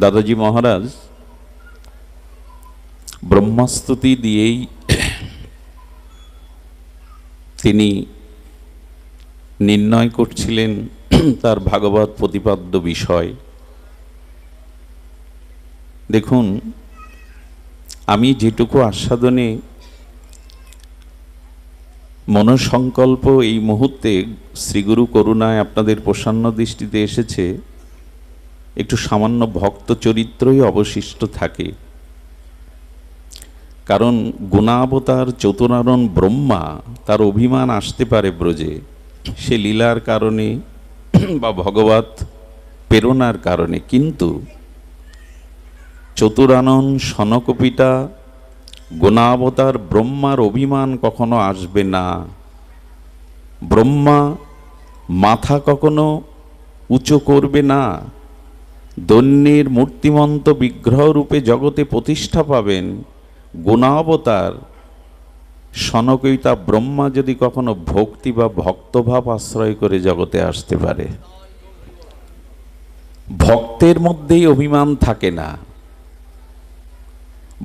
দাদাজি মহারাজ ব্রহ্মস্তুতি দিয়েই তিনি নির্ণয় করছিলেন তার ভাগবত প্রতিপাদ্য বিষয়। দেখুন, আমি যেটুকু আস্বাদনে মনসংকল্প এই মুহূর্তে শ্রীগুরু করুণায় আপনাদের প্রসন্ন দৃষ্টিতে এসেছে, একটু সামান্য ভক্ত চরিত্রই অবশিষ্ট থাকে। কারণ গুণাবতার চতুরানন ব্রহ্মা, তার অভিমান আসতে পারে ব্রজে, সে লীলার কারণে বা ভগবত প্রেরণার কারণে, কিন্তু চতুরানন সনকপিতা গুণাবতার ব্রহ্মার অভিমান কখনো আসবে না। ব্রহ্মা মাথা কখনো উঁচু করবে না। দৈন্যের মূর্তিমন্ত বিগ্রহ রূপে জগতে প্রতিষ্ঠা পাবেন গুণাবতার সনকপিতা ব্রহ্মা যদি কখনো ভক্তি বা ভক্তভাব আশ্রয় করে জগতে আসতে পারে। ভক্তের মধ্যেই অভিমান থাকে না।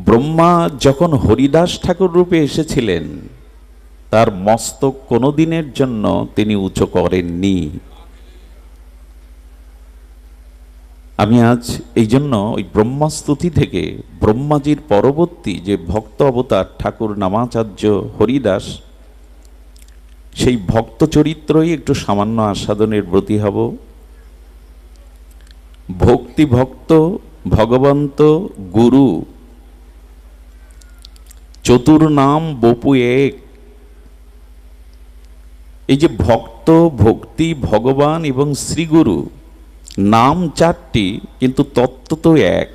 ব্রহ্মা যখন হরিদাস ঠাকুর রূপে এসেছিলেন, তার মস্তক কোনোদিনের জন্য তিনি উঁচু করেননি। আমি আজ এই জন্য ওই ব্রহ্মস্তুতি থেকে ব্রহ্মাজির পরবর্তী যে ভক্ত অবতার ঠাকুর নামাচার্য হরিদাস, সেই ভক্ত চরিত্রই একটু সামান্য আস্বাদনের ব্রতী হব। ভক্তি ভক্ত ভগবন্ত গুরু চতুর নাম বপু এক। এই যে ভক্ত, ভক্তি, ভগবান এবং শ্রীগুরু, নাম চারটি কিন্তু তত্ত্ব তো এক।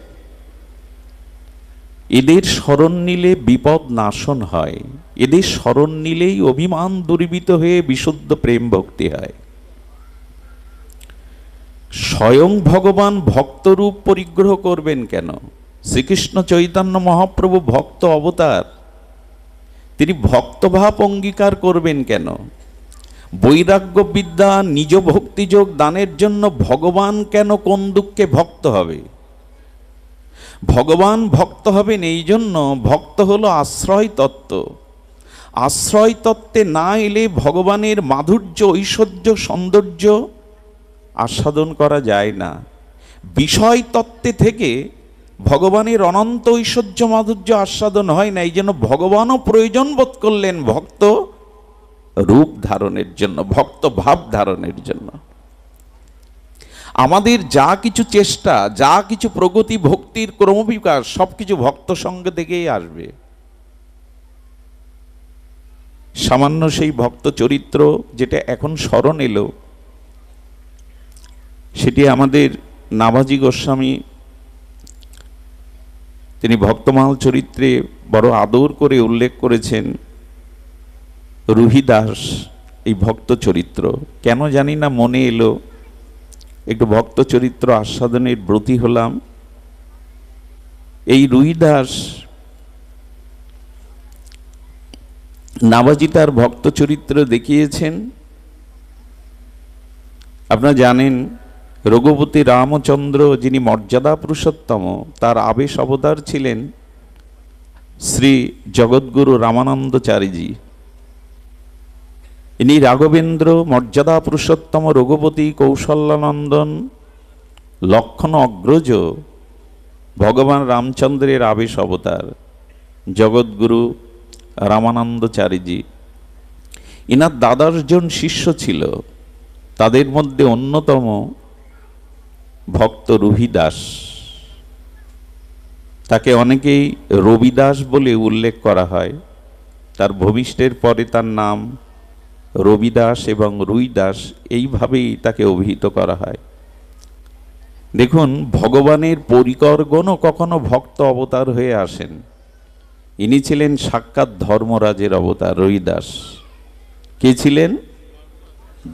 এদের স্মরণ নিলে বিপদ নাশন হয়, এদের স্মরণ নিলেই অভিমান দূরীভূত হয়ে বিশুদ্ধ প্রেম ভক্তি হয়। স্বয়ং ভগবান ভক্তরূপ পরিগ্রহ করবেন কেন? শ্রীকৃষ্ণ চৈতন্য মহাপ্রভু ভক্ত অবতার, তিনি ভক্তভাব অঙ্গীকার করবেন কেন? বৈরাগ্য বিদ্যা নিজ ভক্তিযোগ দানের জন্য ভগবান কেন কোন দুঃখে ভক্ত হবে? ভগবান ভক্ত হবেন এই জন্য, ভক্ত হলো আশ্রয় তত্ত্ব। আশ্রয় তত্ত্বে না এলে ভগবানের মাধুর্য, ঐশ্বর্য, সৌন্দর্য আস্বাদন করা যায় না। বিষয় তত্ত্বে থেকে ভগবানের অনন্ত ঐশ্বর্য মাধুর্য আস্বাদন হয় না। এই জন্য ভগবানও প্রয়োজন বোধ করলেন ভক্ত রূপ ধারণের জন্য, ভক্ত ভাব ধারণের জন্য। আমাদের যা কিছু চেষ্টা, যা কিছু প্রগতি, ভক্তির ক্রমবিকাশ, সবকিছু ভক্ত সঙ্গ থেকেই আসবে। সামান্য সেই ভক্ত চরিত্র যেটা এখন স্মরণ এলো, সেটি আমাদের নাভাজি গোস্বামী তিনি ভক্তমাল চরিত্রে বড় আদর করে উল্লেখ করেছেন। রুহিদাস এই ভক্ত চরিত্র কেন জানি না মনে এলো, একটু ভক্ত চরিত্র আস্বাদনের ব্রতী হলাম। এই রুহিদাস নাভাজি তার ভক্ত চরিত্র দেখিয়েছেন। আপনারা জানেন রঘুপতি রামচন্দ্র, যিনি মর্যাদা পুরুষোত্তম, তার আবেশ অবতার ছিলেন শ্রী জগৎগুরু রামানন্দচারীজি। ইনি রাঘবেন্দ্র, মর্যাদা পুরুষোত্তম, রঘুপতি, কৌশল্যানন্দন, লক্ষণ অগ্রজ, ভগবান রামচন্দ্রের আবেশ অবতার জগৎগুরু রামানন্দচারীজি। ইনার 12 জন শিষ্য ছিল, তাদের মধ্যে অন্যতম ভক্ত রুহিদাস। তাকে অনেকেই রবিদাস বলে উল্লেখ করা হয়। তার ভূমিষ্ঠের পরে তার নাম রবিদাস এবং রুইদাস, এইভাবেই তাকে অভিহিত করা হয়। দেখুন, ভগবানের পরিকরগণও কখনো ভক্ত অবতার হয়ে আসেন। ইনি ছিলেন সাক্ষাৎ ধর্মরাজের অবতার রুইদাস। কে ছিলেন?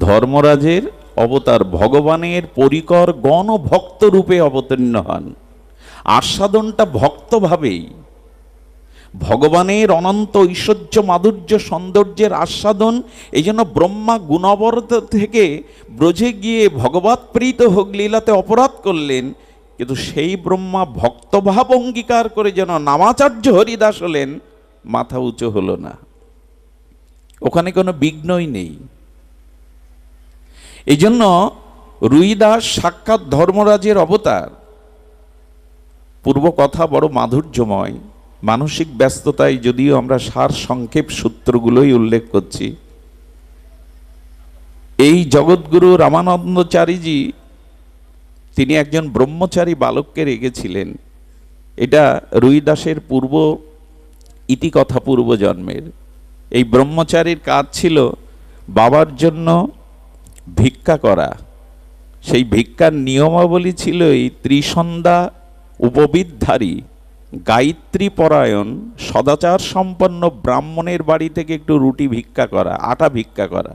ধর্মরাজের অবতার। ভগবানের পরিকর গণ ভক্ত রূপে অবতীর্ণ হন। আস্বাদনটা ভক্তভাবেই, ভগবানের অনন্ত ঐশ্বর্য মাধুর্য সৌন্দর্যের আস্বাদন। এই জন্য ব্রহ্মা গুণাবরত থেকে ব্রজে গিয়ে ভগবৎ প্রীত হোক লীলাতে অপরাধ করলেন, কিন্তু সেই ব্রহ্মা ভক্তভাব অঙ্গীকার করে যেন নামাচার্য হরিদাস হলেন, মাথা উঁচু হলো না। ওখানে কোনো বিঘ্নই নেই। এই জন্য রুইদাস সাক্ষাৎ ধর্মরাজের অবতার। পূর্ব কথা বড় মাধুর্যময়, মানসিক ব্যস্ততায় যদিও আমরা সার সংক্ষেপ সূত্রগুলোই উল্লেখ করছি। এই জগৎগুরু রামানন্দাচারীজি তিনি একজন ব্রহ্মচারী বালককে রেখেছিলেন। এটা রুইদাসের পূর্ব ইতিকথা, পূর্ব জন্মের। এই ব্রহ্মচারীর কাজ ছিল বাবার জন্য ভিক্ষা করা। সেই ভিক্ষার নিয়মাবলী ছিল এই ত্রিসন্ধ্যা উপবিদধারী গায়ত্রী পরায়ণ সদাচার সম্পন্ন ব্রাহ্মণের বাড়ি থেকে একটু রুটি ভিক্ষা করা, আটা ভিক্ষা করা।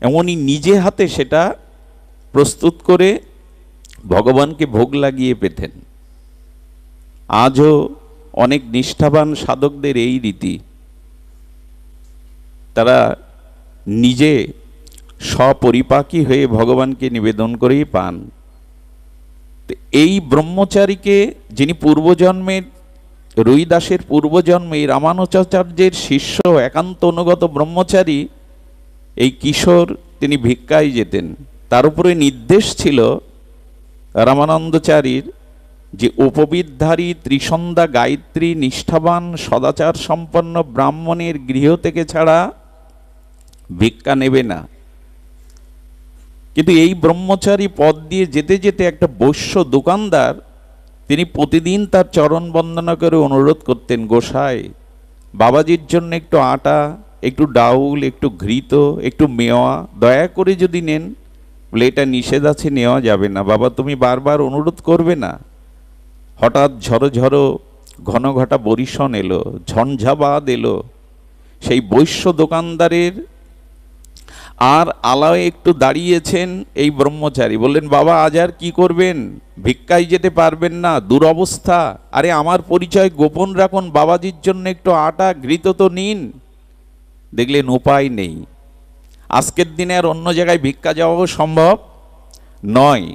এমনই নিজে হাতে সেটা প্রস্তুত করে ভগবানকে ভোগ লাগিয়ে পেতেন। আজও অনেক নিষ্ঠাবান সাধকদের এই রীতি, তারা নিজে স্বপরিপাকী হয়ে ভগবানকে নিবেদন করেই পান। এই ব্রহ্মচারীকে, যিনি পূর্বজন্মের রুইদাসের পূর্বজন্মে রামানুজাচার্যের শিষ্য একান্ত অনুগত ব্রহ্মচারী, এই কিশোর তিনি ভিক্ষায় যেতেন। তার উপরে নির্দেশ ছিল রামানন্দাচারীর যে উপবিদধারী ত্রিসন্ধ্যা গায়ত্রী নিষ্ঠাবান সদাচার সম্পন্ন ব্রাহ্মণের গৃহ থেকে ছাড়া ভিক্ষা নেবে না। কিন্তু এই ব্রহ্মচারী পথ দিয়ে যেতে যেতে একটা বৈশ্য দোকানদার, তিনি প্রতিদিন তার চরণ বন্দনা করে অনুরোধ করতেন, গোসাই বাবাজির জন্য একটু আটা, একটু ডাউল, একটু ঘৃত, একটু মেওয়া দয়া করে যদি নেন। বলে এটা নিষেধ আছে, নেওয়া যাবে না। বাবা তুমি বারবার অনুরোধ করবে না। হঠাৎ ঝড়ো ঝড়ো ঘন ঘটা বরিশন এলো, ঝঞ্ঝাবাদ এলো। সেই বৈশ্য দোকানদারের আর আলায় একটু দাঁড়িয়েছেন এই ব্রহ্মচারী। বললেন, বাবা আজ আর কি করবেন, ভিক্ষায় যেতে পারবেন না, দুরবস্থা। আরে আমার পরিচয় গোপন রাখুন, বাবাজির জন্য একটু আটা ঘৃত তো নিন। দেখলেন উপায় নেই, আজকের দিনে আর অন্য জায়গায় ভিক্ষা যাওয়াও সম্ভব নয়।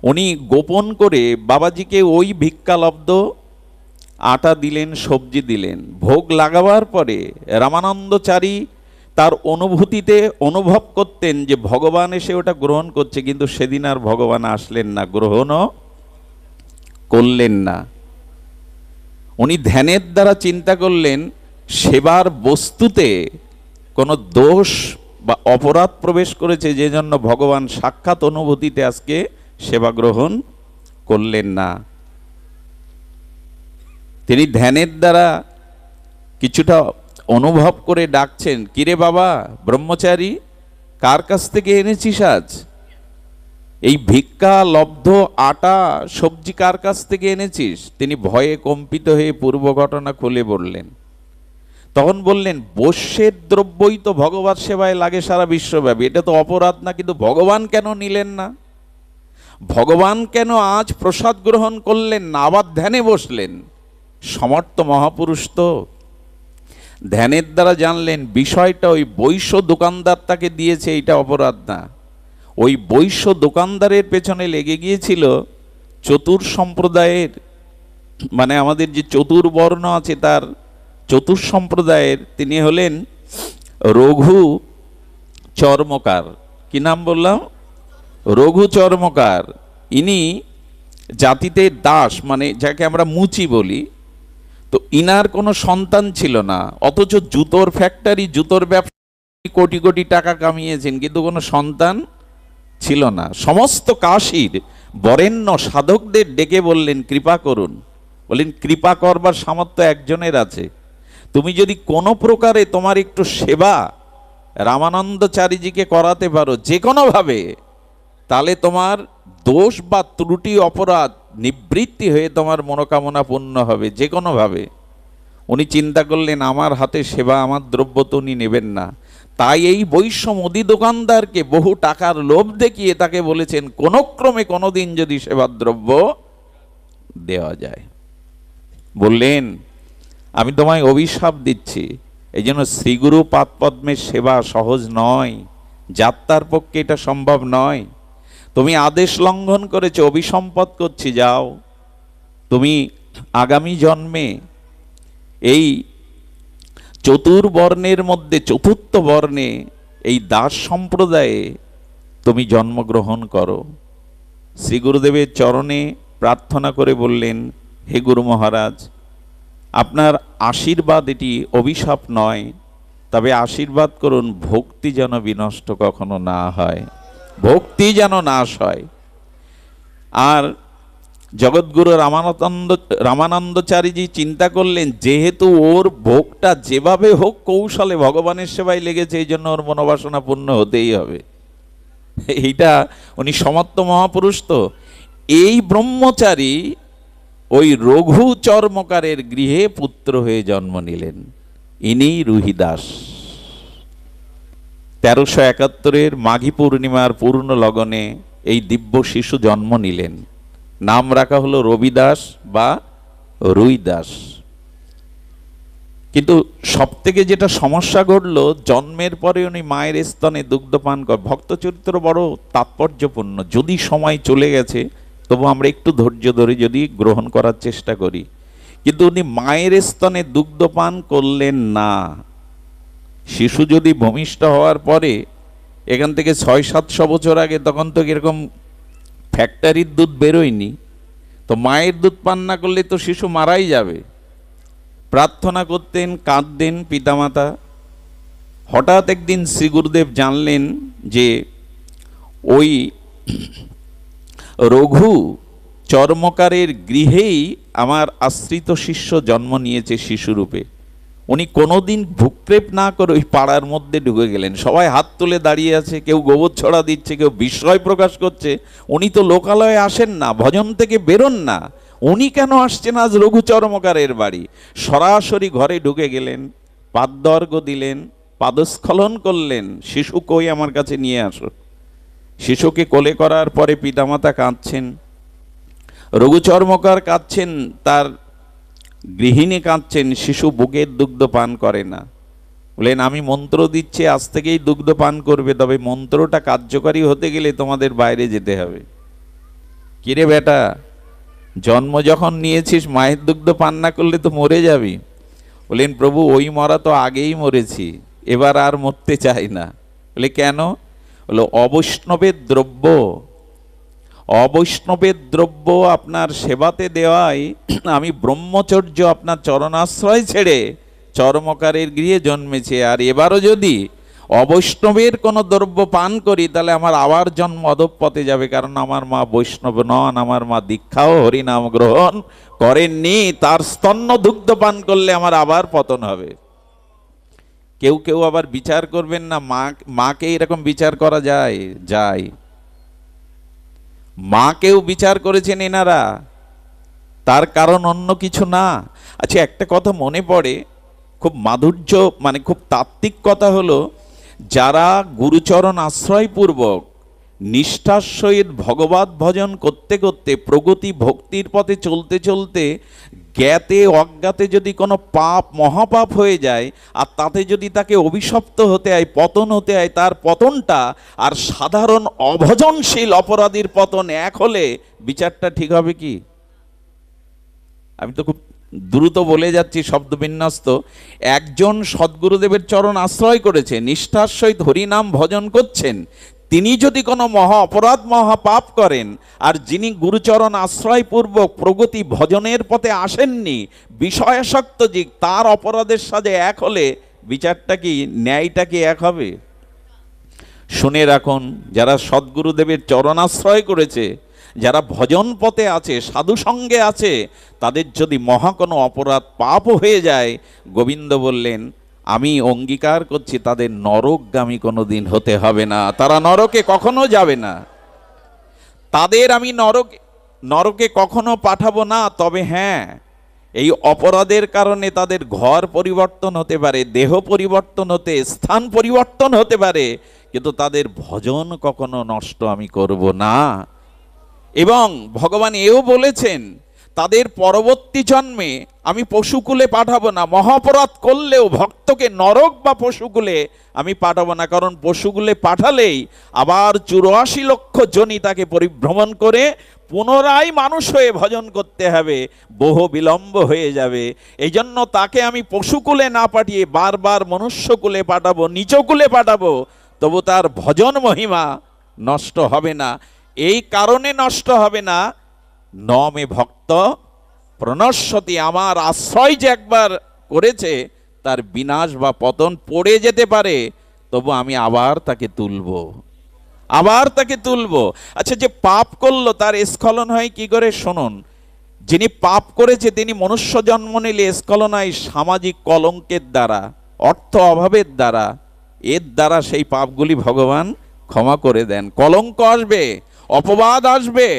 উনি গোপন করে বাবাজিকে ওই ভিক্ষালব্ধ আটা দিলেন, সবজি দিলেন। ভোগ লাগাবার পরে রামানন্দাচারী তার অনুভূতিতে অনুভব করতেন যে ভগবান এসে ওটা গ্রহণ করছে, কিন্তু সেদিন আর ভগবান আসলেন না, গ্রহণও করলেন না। উনি ধ্যানের দ্বারা চিন্তা করলেন সেবার বস্তুতে কোনো দোষ বা অপরাধ প্রবেশ করেছে, যে জন্য ভগবান সাক্ষাৎ অনুভূতিতে আজকে সেবা গ্রহণ করলেন না। তিনি ধ্যানের দ্বারা কিছুটা অনুভব করে ডাকছেন, কিরে বাবা ব্রহ্মচারী, কার কাছ থেকে এনেছিস আজ এই ভিক্ষা লব্ধ আটা সবজি, কার কাছ থেকে এনেছিস? তিনি ভয়ে কম্পিত হয়ে পূর্ব ঘটনা খুলে বললেন। তখন বললেন, বৈশ্যের দ্রব্যই তো ভগবত সেবায় লাগে সারা বিশ্বব্যাপী, এটা তো অপরাধ না, কিন্তু ভগবান কেন নিলেন না? ভগবান কেন আজ প্রসাদ গ্রহণ করলেন না, আবার ধ্যানে বসলেন? সমর্থ মহাপুরুষ তো ধ্যানের দ্বারা জানলেন বিষয়টা ওই বৈশ্য দোকানদার তাকে দিয়েছে, এটা অপরাধ না। ওই বৈশ্য দোকানদারের পেছনে লেগে গিয়েছিল চতুর সম্প্রদায়ের, মানে আমাদের যে চতুর্বর্ণ আছে তার চতুর সম্প্রদায়ের তিনি হলেন রঘু চর্মকার। কি নাম বললাম? রঘু চর্মকার। ইনি জাতিতে দাস, মানে যাকে আমরা মুচি বলি। তো ইনার কোনো সন্তান ছিল না, অথচ জুতোর ফ্যাক্টরি, জুতোর ব্যবসা কোটি কোটি টাকা কামিয়েছেন, কিন্তু কোনো সন্তান ছিল না। সমস্ত কাশীর বরেণ্য সাধকদের ডেকে বললেন, কৃপা করুন। বললেন, কৃপা করবার সামর্থ্য একজনের আছে। তুমি যদি কোনো প্রকারে তোমার একটু সেবা রামানন্দাচারীজিকে করাতে পারো যে কোনোভাবে, তাহলে তোমার দোষ বা ত্রুটি অপরাধ নিবৃত্তি হয়ে তোমার মনোকামনা পূর্ণ হবে যে কোনোভাবে। উনি চিন্তা করলেন, আমার হাতে সেবা, আমার দ্রব্য তো উনি নেবেন না। তাই এই বৈশ্য মুদি দোকানদারকে বহু টাকার লোভ দেখিয়ে তাকে বলেছেন, কোনো ক্রমে কোনোদিন যদি সেবার দ্রব্য দেওয়া যায়। বললেন, আমি তোমায় অভিশাপ দিচ্ছি, এই জন্য শ্রীগুরু পাদপদ্মের সেবা সহজ নয়, যাত্রার পক্ষে এটা সম্ভব নয়। তুমি আদেশ লঙ্ঘন করেছো, অভিসম্পদ করছি, যাও। তুমি আগামী জন্মে এই চতুর্বর্ণের মধ্যে চতুর্থ বর্ণে এই দাস সম্প্রদায়ে তুমি জন্মগ্রহণ করো। শ্রী গুরুদেবের চরণে প্রার্থনা করে বললেন, হে গুরু মহারাজ, আপনার আশীর্বাদ এটি অভিশাপ নয়, তবে আশীর্বাদ করুন ভক্তি যেন বিনষ্ট কখনো না হয়, ভক্তি যেন নাশ হয়। আর জগৎগুরু রামানন্দচারীজি চিন্তা করলেন, যেহেতু ওর ভোগটা যেভাবে হোক কৌশলে ভগবানের সেবায় লেগেছে, এই জন্য ওর মনোবাসনা পূর্ণ হতেই হবে। এইটা উনি সমর্থ মহাপুরুষ। তো এই ব্রহ্মচারী ওই রঘু চর্মকারের গৃহে পুত্র হয়ে জন্ম নিলেন। ইনি রুহিদাস। 1371 মাঘী পূর্ণিমার পূর্ণ লগনে এই দিব্য শিশু জন্ম নিলেন। নাম রাখা হলো রবিদাস বা রুইদাস। কিন্তু সব থেকে যেটা সমস্যা ঘটলো, জন্মের পরে উনি মায়ের স্তনে দুগ্ধ পান করেন। ভক্ত চরিত্র বড় তাৎপর্যপূর্ণ। যদি সময় চলে গেছে তবু আমরা একটু ধৈর্য ধরে যদি গ্রহণ করার চেষ্টা করি। কিন্তু উনি মায়ের স্তনে দুগ্ধ পান করলেন না। শিশু যদি ভূমিষ্ঠ হওয়ার পরে এখান থেকে 600-700 বছর আগে, তখন তো এরকম ফ্যাক্টরির দুধ বেরোয়নি, তো মায়ের দুধ পান না করলে তো শিশু মারাই যাবে। প্রার্থনা করতেন, কাঁদতেন পিতামাতা। হঠাৎ একদিন শ্রী গুরুদেব জানলেন যে ওই রঘু চর্মকারের গৃহেই আমার আশ্রিত শিষ্য জন্ম নিয়েছে শিশুরূপে। উনি কোনোদিন ভূক্ষেপ না করে ওই পাড়ার মধ্যে ঢুকে গেলেন। সবাই হাত তুলে দাঁড়িয়ে আছে, কেউ গোবর ছড়া দিচ্ছে, কেউ বিস্ময় প্রকাশ করছে। উনি তো লোকালয়ে আসেন না, ভজন থেকে বেরোন না, উনি কেন আসছেন আজ রঘু চর্মকারের বাড়ি? সরাসরি ঘরে ঢুকে গেলেন, পাদর্ঘ্য দিলেন, পাদস্খলন করলেন, শিশু কই, আমার কাছে নিয়ে আসো। শিশুকে কোলে করার পরে পিতামাতা কাঁদছেন, রঘু চর্মকার কাঁদছেন, তার গৃহিণী কাঁদছেন, শিশু বুকের দুগ্ধ পান করে না। বলেন, আমি মন্ত্র দিচ্ছি, আজ থেকেই দুগ্ধ পান করবে, তবে মন্ত্রটা কার্যকারী হতে গেলে তোমাদের বাইরে যেতে হবে। কিরে বেটা, জন্ম যখন নিয়েছিস মায়ের দুগ্ধ পান না করলে তো মরে যাবি। বলেন, প্রভু ওই মরা তো আগেই মরেছি, এবার আর মরতে চাই না। বলে কেন? বলো, অবৈষ্ণবের দ্রব্য, অবৈষ্ণবের দ্রব্য আপনার সেবাতে দেওয়ায় আমি ব্রহ্মচর্য আপনার চরণাশ্রয় ছেড়ে চর্মকারের গৃহে জন্মেছে। আর এবারও যদি অবৈষ্ণবের কোনো দ্রব্য পান করি তাহলে আমার আবার জন্ম অধঃপথে যাবে, কারণ আমার মা বৈষ্ণব নন, আমার মা দীক্ষাও হরিনাম গ্রহণ করেননি, তার স্তন্য দুগ্ধ পান করলে আমার আবার পতন হবে। কেউ কেউ আবার বিচার করবেন না, মাকে এরকম বিচার করা যায়? যায়। মাকেও বিচার করেছেন এনারা, তার কারণ অন্য কিছু না। আচ্ছা, একটা কথা মনে পড়ে, খুব মাধুর্য, মানে খুব তাত্ত্বিক কথা হলো, যারা গুরুচরণ আশ্রয়পূর্বক নিষ্ঠার সহিত ভগবত ভজন করতে করতে প্রগতি ভক্তির পথে চলতে চলতে জ্ঞাতে অজ্ঞাতে যদি কোনো পাপ মহাপাপ হয়ে যায়, আর তাতে যদি তাকে অভিশপ্ত হতে হয়, পতন হতে হয়, তার পতনটা আর সাধারণ অভজনশীল অপরাধীর পতন এক হলে বিচারটা ঠিক হবে কি? আমি তো খুব দ্রুত বলে যাচ্ছি, শব্দবিন্যস্ত। একজন সদ্গুরুদেবের চরণ আশ্রয় করেছে, নিষ্ঠার সহিত হরিনাম ভজন করছেন, তিনি যদি কোনো মহা অপরাধ মহাপাপ করেন, আর যিনি গুরুচরণ আশ্রয়পূর্বক প্রগতি ভজনের পথে আসেননি, বিষয়াসক্ত যে, তার অপরাধের সাথে এক হলে বিচারটা কি, ন্যায়টা কি এক হবে? শুনে রাখুন, যারা সদ্গুরুদেবের চরণাশ্রয় করেছে, যারা ভজন পথে আছে, সাধু সঙ্গে আছে, তাদের যদি মহা কোনো অপরাধ পাপ হয়ে যায়, গোবিন্দ বললেন, আমি অঙ্গীকার করছি তাদের নরকগামী কোনো দিন হতে হবে না, তারা নরকে কখনো যাবে না, তাদের আমি নরকে কখনো পাঠাবো না। তবে হ্যাঁ, এই অপরাধের কারণে তাদের ঘর পরিবর্তন হতে পারে, দেহ পরিবর্তন হতে, স্থান পরিবর্তন হতে পারে, কিন্তু তাদের ভজন কখনো নষ্ট আমি করব না। এবং ভগবান এও বলেছেন, তাদের পরবর্তী জন্মে আমি পশুকুলে পাঠাবো না। মহাপরাধ করলেও ভক্তকে নরক বা পশুকুলে আমি পাঠাবো না, কারণ পশুকুলে পাঠালেই আবার 84 লক্ষ জনি তাকে পরিভ্রমণ করে পুনরায় মানুষ হয়ে ভজন করতে হবে, বহু বিলম্ব হয়ে যাবে। এই জন্য তাকে আমি পশুকুলে না পাঠিয়ে বারবার মনুষ্যকুলে পাঠাবো, নিচকুলে পাঠাবো, তবু তার ভজন মহিমা নষ্ট হবে না। এই কারণে নষ্ট হবে না, ন মে ভক্ত প্রণশ্যতি, আমার আশ্রয় যে একবার করেছে তার বিনাশ বা পতন পড়ে যেতে পারে, তবু আমি আবার তাকে তুলব। আচ্ছা, যে পাপ করলো তার স্খলন হয় কি করে শুনুন। যিনি পাপ করেছে তিনি মনুষ্য জন্ম নিলে স্খলন হয় সামাজিক কলঙ্কের দ্বারা, অর্থ অভাবের দ্বারা। এর দ্বারা সেই পাপগুলি ভগবান ক্ষমা করে দেন। কলঙ্ক আসবে, অপবাদ আসবে,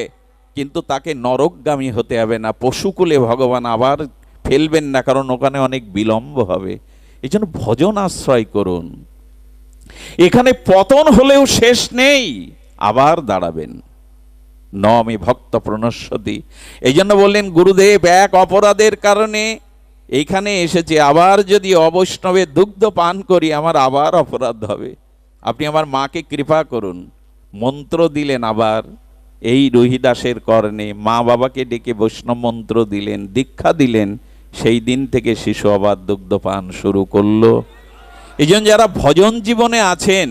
কিন্তু তাকে নরকগামী হতে হবে না, পশুকুলে ভগবান আবার ফেলবেন না, কারণ ওখানে অনেক বিলম্ব হবে। এই জন্য ভজন আশ্রয় করুন। এখানে পতন হলেও শেষ নেই, আবার দাঁড়াবেন। ন মে ভক্ত প্রণশ্যতি। এই জন্য বললেন গুরুদেব এক অপরাধের কারণে এইখানে এসেছে, আবার যদি অবৈষ্ণবের দুগ্ধ পান করি আমার আবার অপরাধ হবে, আপনি আমার মাকে কৃপা করুন। মন্ত্র দিলেন আবার এই রোহিদাসের কর্ণে, মা বাবাকে ডেকে বৈষ্ণব মন্ত্র দিলেন, দীক্ষা দিলেন। সেই দিন থেকে শিশু আবার দুগ্ধ পান শুরু করলো। এই জন্য যারা ভজন জীবনে আছেন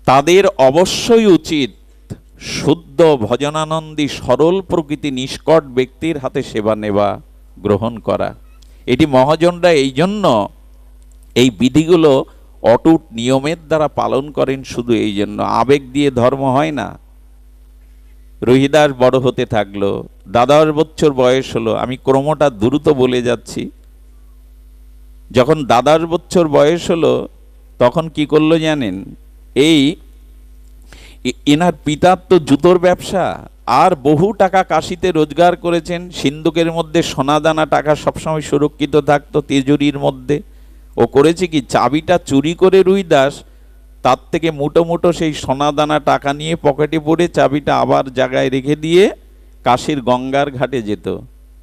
তাদের অবশ্যই উচিত শুদ্ধ ভজনানন্দী সরল প্রকৃতি নিষ্কট ব্যক্তির হাতে সেবা নেওয়া, গ্রহণ করা। এটি মহাজনরা এই জন্য এই বিধিগুলো অটুট নিয়মের দ্বারা পালন করেন, শুধু এই জন্য। আবেগ দিয়ে ধর্ম হয় না। রোহিদাস বড় হতে থাকলো, 10 বছর বয়স হলো। আমি ক্রমটা দ্রুত বলে যাচ্ছি। যখন 10 বছর বয়স হলো তখন কি করলো জানেন? এনার পিতার তো জুতোর ব্যবসা, আর বহু টাকা কাশিতে রোজগার করেছেন। সিন্ধুকের মধ্যে সোনাদানা টাকা সবসময় সুরক্ষিত থাকতো তিজুরির মধ্যে। ও করেছে কি, চাবিটা চুরি করে রুইদাস তার থেকে মুটো মুটো সেই সোনাদানা টাকা নিয়ে পকেটে পড়ে চাবিটা আবার জায়গায় রেখে দিয়ে কাশীর গঙ্গার ঘাটে যেত।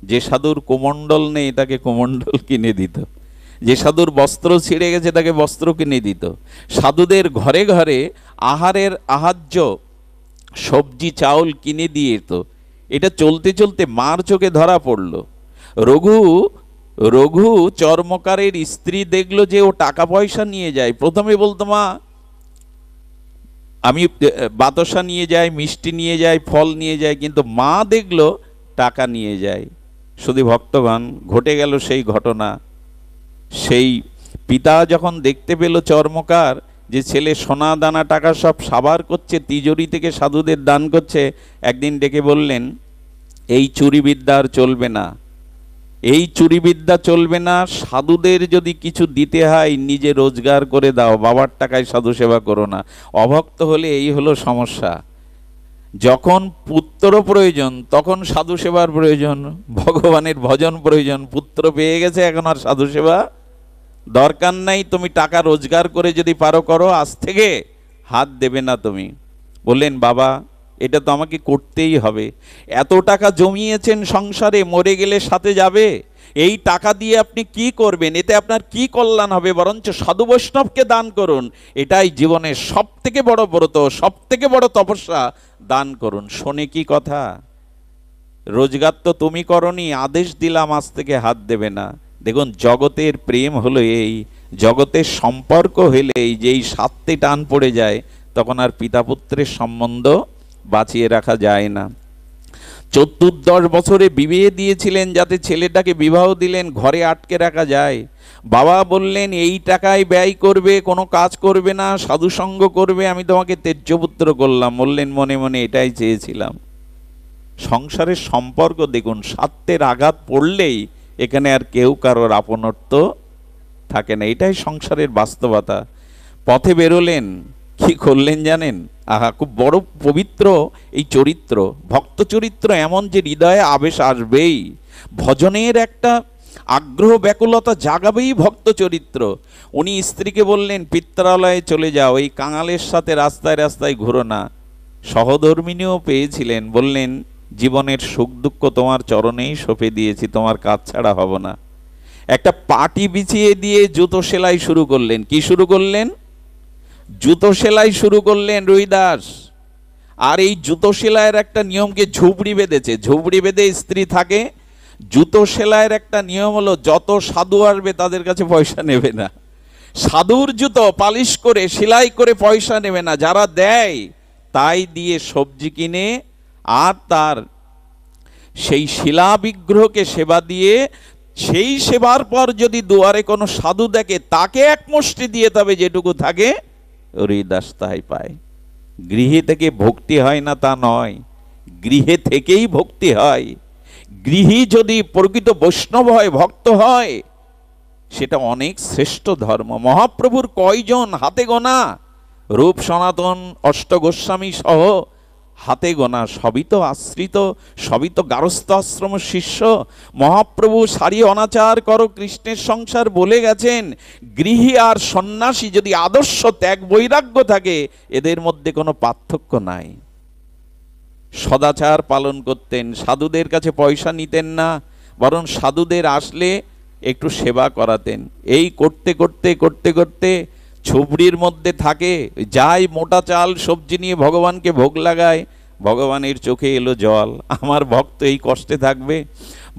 যে সাধুর কোমণ্ডল নেই তাকে কোমণ্ডল কিনে দিত, যে সাধুর বস্ত্র ছিঁড়ে গেছে তাকে বস্ত্র কিনে দিত। সাধুদের ঘরে ঘরে আহারের আহার্য সবজি চাউল কিনে দিয়ে তো। এটা চলতে চলতে মার চোখে ধরা পড়ল। রঘু চর্মকারের স্ত্রী দেখলো যে ও টাকা পয়সা নিয়ে যায়। প্রথমে বলতো মা আমি বাতাসা নিয়ে যাই, মিষ্টি নিয়ে যাই, ফল নিয়ে যাই, কিন্তু মা দেখলো টাকা নিয়ে যায়। শুধু ভক্তগণ, ঘটে গেল সেই ঘটনা। সেই পিতা যখন দেখতে পেল চর্মকার যে ছেলে সোনা দানা টাকা সব সাবার করছে, তিজোরি থেকে সাধুদের দান করছে, একদিন ডেকে বললেন এই চুরিবিদ্যা আর চলবে না, এই চুরিবিদ্যা চলবে না। সাধুদের যদি কিছু দিতে হয় নিজে রোজগার করে দাও, বাবার টাকায় সাধু সেবা করো না। অভক্ত হলে এই হলো সমস্যা। যখন পুত্র প্রয়োজন তখন সাধু সেবার প্রয়োজন, ভগবানের ভজন প্রয়োজন। পুত্র পেয়ে গেছে, এখন আর সাধু সেবা দরকার নাই। তুমি টাকা রোজগার করে যদি পারো করো, আজ থেকে হাত দেবে না তুমি। বললেন বাবা এটা তো আমাকে করতেই হবে। এত টাকা জমিয়েছেন সংসারে, মরে গেলে সাথে যাবে। এই টাকা দিয়ে আপনি কি করবেন? এতে আপনার কি কল্যাণ হবে? বরঞ্চ সাধু বৈষ্ণবকে দান করুন। এটাই জীবনের সব থেকে বড় ব্রত, সব থেকে বড় তপস্যা। দান করুন। শোনে কি কথা? রোজগার তো তুমি করনি, আদেশ দিলাম আজ থেকে হাত দেবে না। দেখুন জগতের প্রেম হলো এই, জগতের সম্পর্ক হলে এই যে এই সাতটি টান পড়ে যায়, তখন আর পিতা পুত্রের সম্বন্ধ বাঁচিয়ে রাখা যায় না। 14 বছরে বিবাহ দিয়েছিলেন যাতে ছেলেটাকে বিবাহ দিলেন, ঘরে আটকে রাখা যায়। বাবা বললেন এই টাকায় ব্যয় করবে, কোনো কাজ করবে না, সাধুসঙ্গ করবে, আমি তোমাকে তেজ্যপুত্র করলাম। বললেন মনে মনে এটাই চেয়েছিলাম। সংসারের সম্পর্ক দেখুন, স্বার্থের আঘাত পড়লেই এখানে আর কেউ কারোর আপনত্ব থাকে না। এটাই সংসারের বাস্তবতা। পথে বেরোলেন, কি করলেন জানেন? আহা, খুব বড় পবিত্র এই চরিত্র, ভক্ত চরিত্র এমন যে হৃদয়ে আবেশ আসবেই, ভজনের একটা আগ্রহ ব্যাকুলতা জাগাবেই ভক্ত চরিত্র। উনি স্ত্রীকে বললেন পিত্রালয়ে চলে যাও, এই কাঙালের সাথে রাস্তায় রাস্তায় ঘুরো না। সহধর্মিনীও পেয়েছিলেন, বললেন জীবনের সুখ দুঃখ তোমার চরণেই সঁপে দিয়েছি, তোমার কাজ ছাড়া হব না। একটা পাটি বিছিয়ে দিয়ে জুতো সেলাই শুরু করলেন। কি শুরু করলেন? জুতো সেলাই শুরু করলেন রুইদাস। আর এই জুতো সেলাইয়ের একটা নিয়মকে ঝুপড়ি বেঁধেছে। ঝুপড়ি বেঁধে স্ত্রী থাকে। জুতো সেলাইয়ের একটা নিয়ম হলো, যত সাধু আসবে তাদের কাছে পয়সা নেবে না। সাধুর জুতো পালিশ করে সেলাই করে পয়সা নেবে না, যারা দেয় তাই দিয়ে সবজি কিনে আর তার সেই শিলা বিগ্রহকে সেবা দিয়ে, সেই সেবার পর যদি দুয়ারে কোনো সাধু দেখে তাকে এক মুষ্টি দিয়ে তবে যেটুকু থাকে হরিদাস তাই পায়। গৃহে থেকে ভক্তি হয় না তা নয়, গৃহে থেকেই ভক্তি হয়। গৃহী যদি প্রকৃত বৈষ্ণব হয়, ভক্ত হয়, সেটা অনেক শ্রেষ্ঠ ধর্ম। মহাপ্রভুর কয়জন হাতে গোনা, রূপ সনাতন অষ্ট গোস্বামী সহ হাতে গোনা, সবই তো আশ্রিত, সবই তো গারস্থ আশ্রম শিষ্য। মহাপ্রভু সারি অনাচার করো কৃষ্ণের সংসার বলে গেছেন। গৃহী আর সন্ন্যাসী যদি আদর্শ ত্যাগ বৈরাগ্য থাকে, এদের মধ্যে কোনো পার্থক্য নাই। সদাচার পালন করতেন, সাধুদের কাছে পয়সা নিতেন না, বরং সাধুদের আসলে একটু সেবা করাতেন। এই করতে করতে করতে করতে ঝুপড়ির মধ্যে থাকে, যাই মোটা চাল সবজি নিয়ে ভগবানকে ভোগ লাগায়, ভগবানের চোখে এলো জল। আমার ভক্ত এই কষ্টে থাকবে।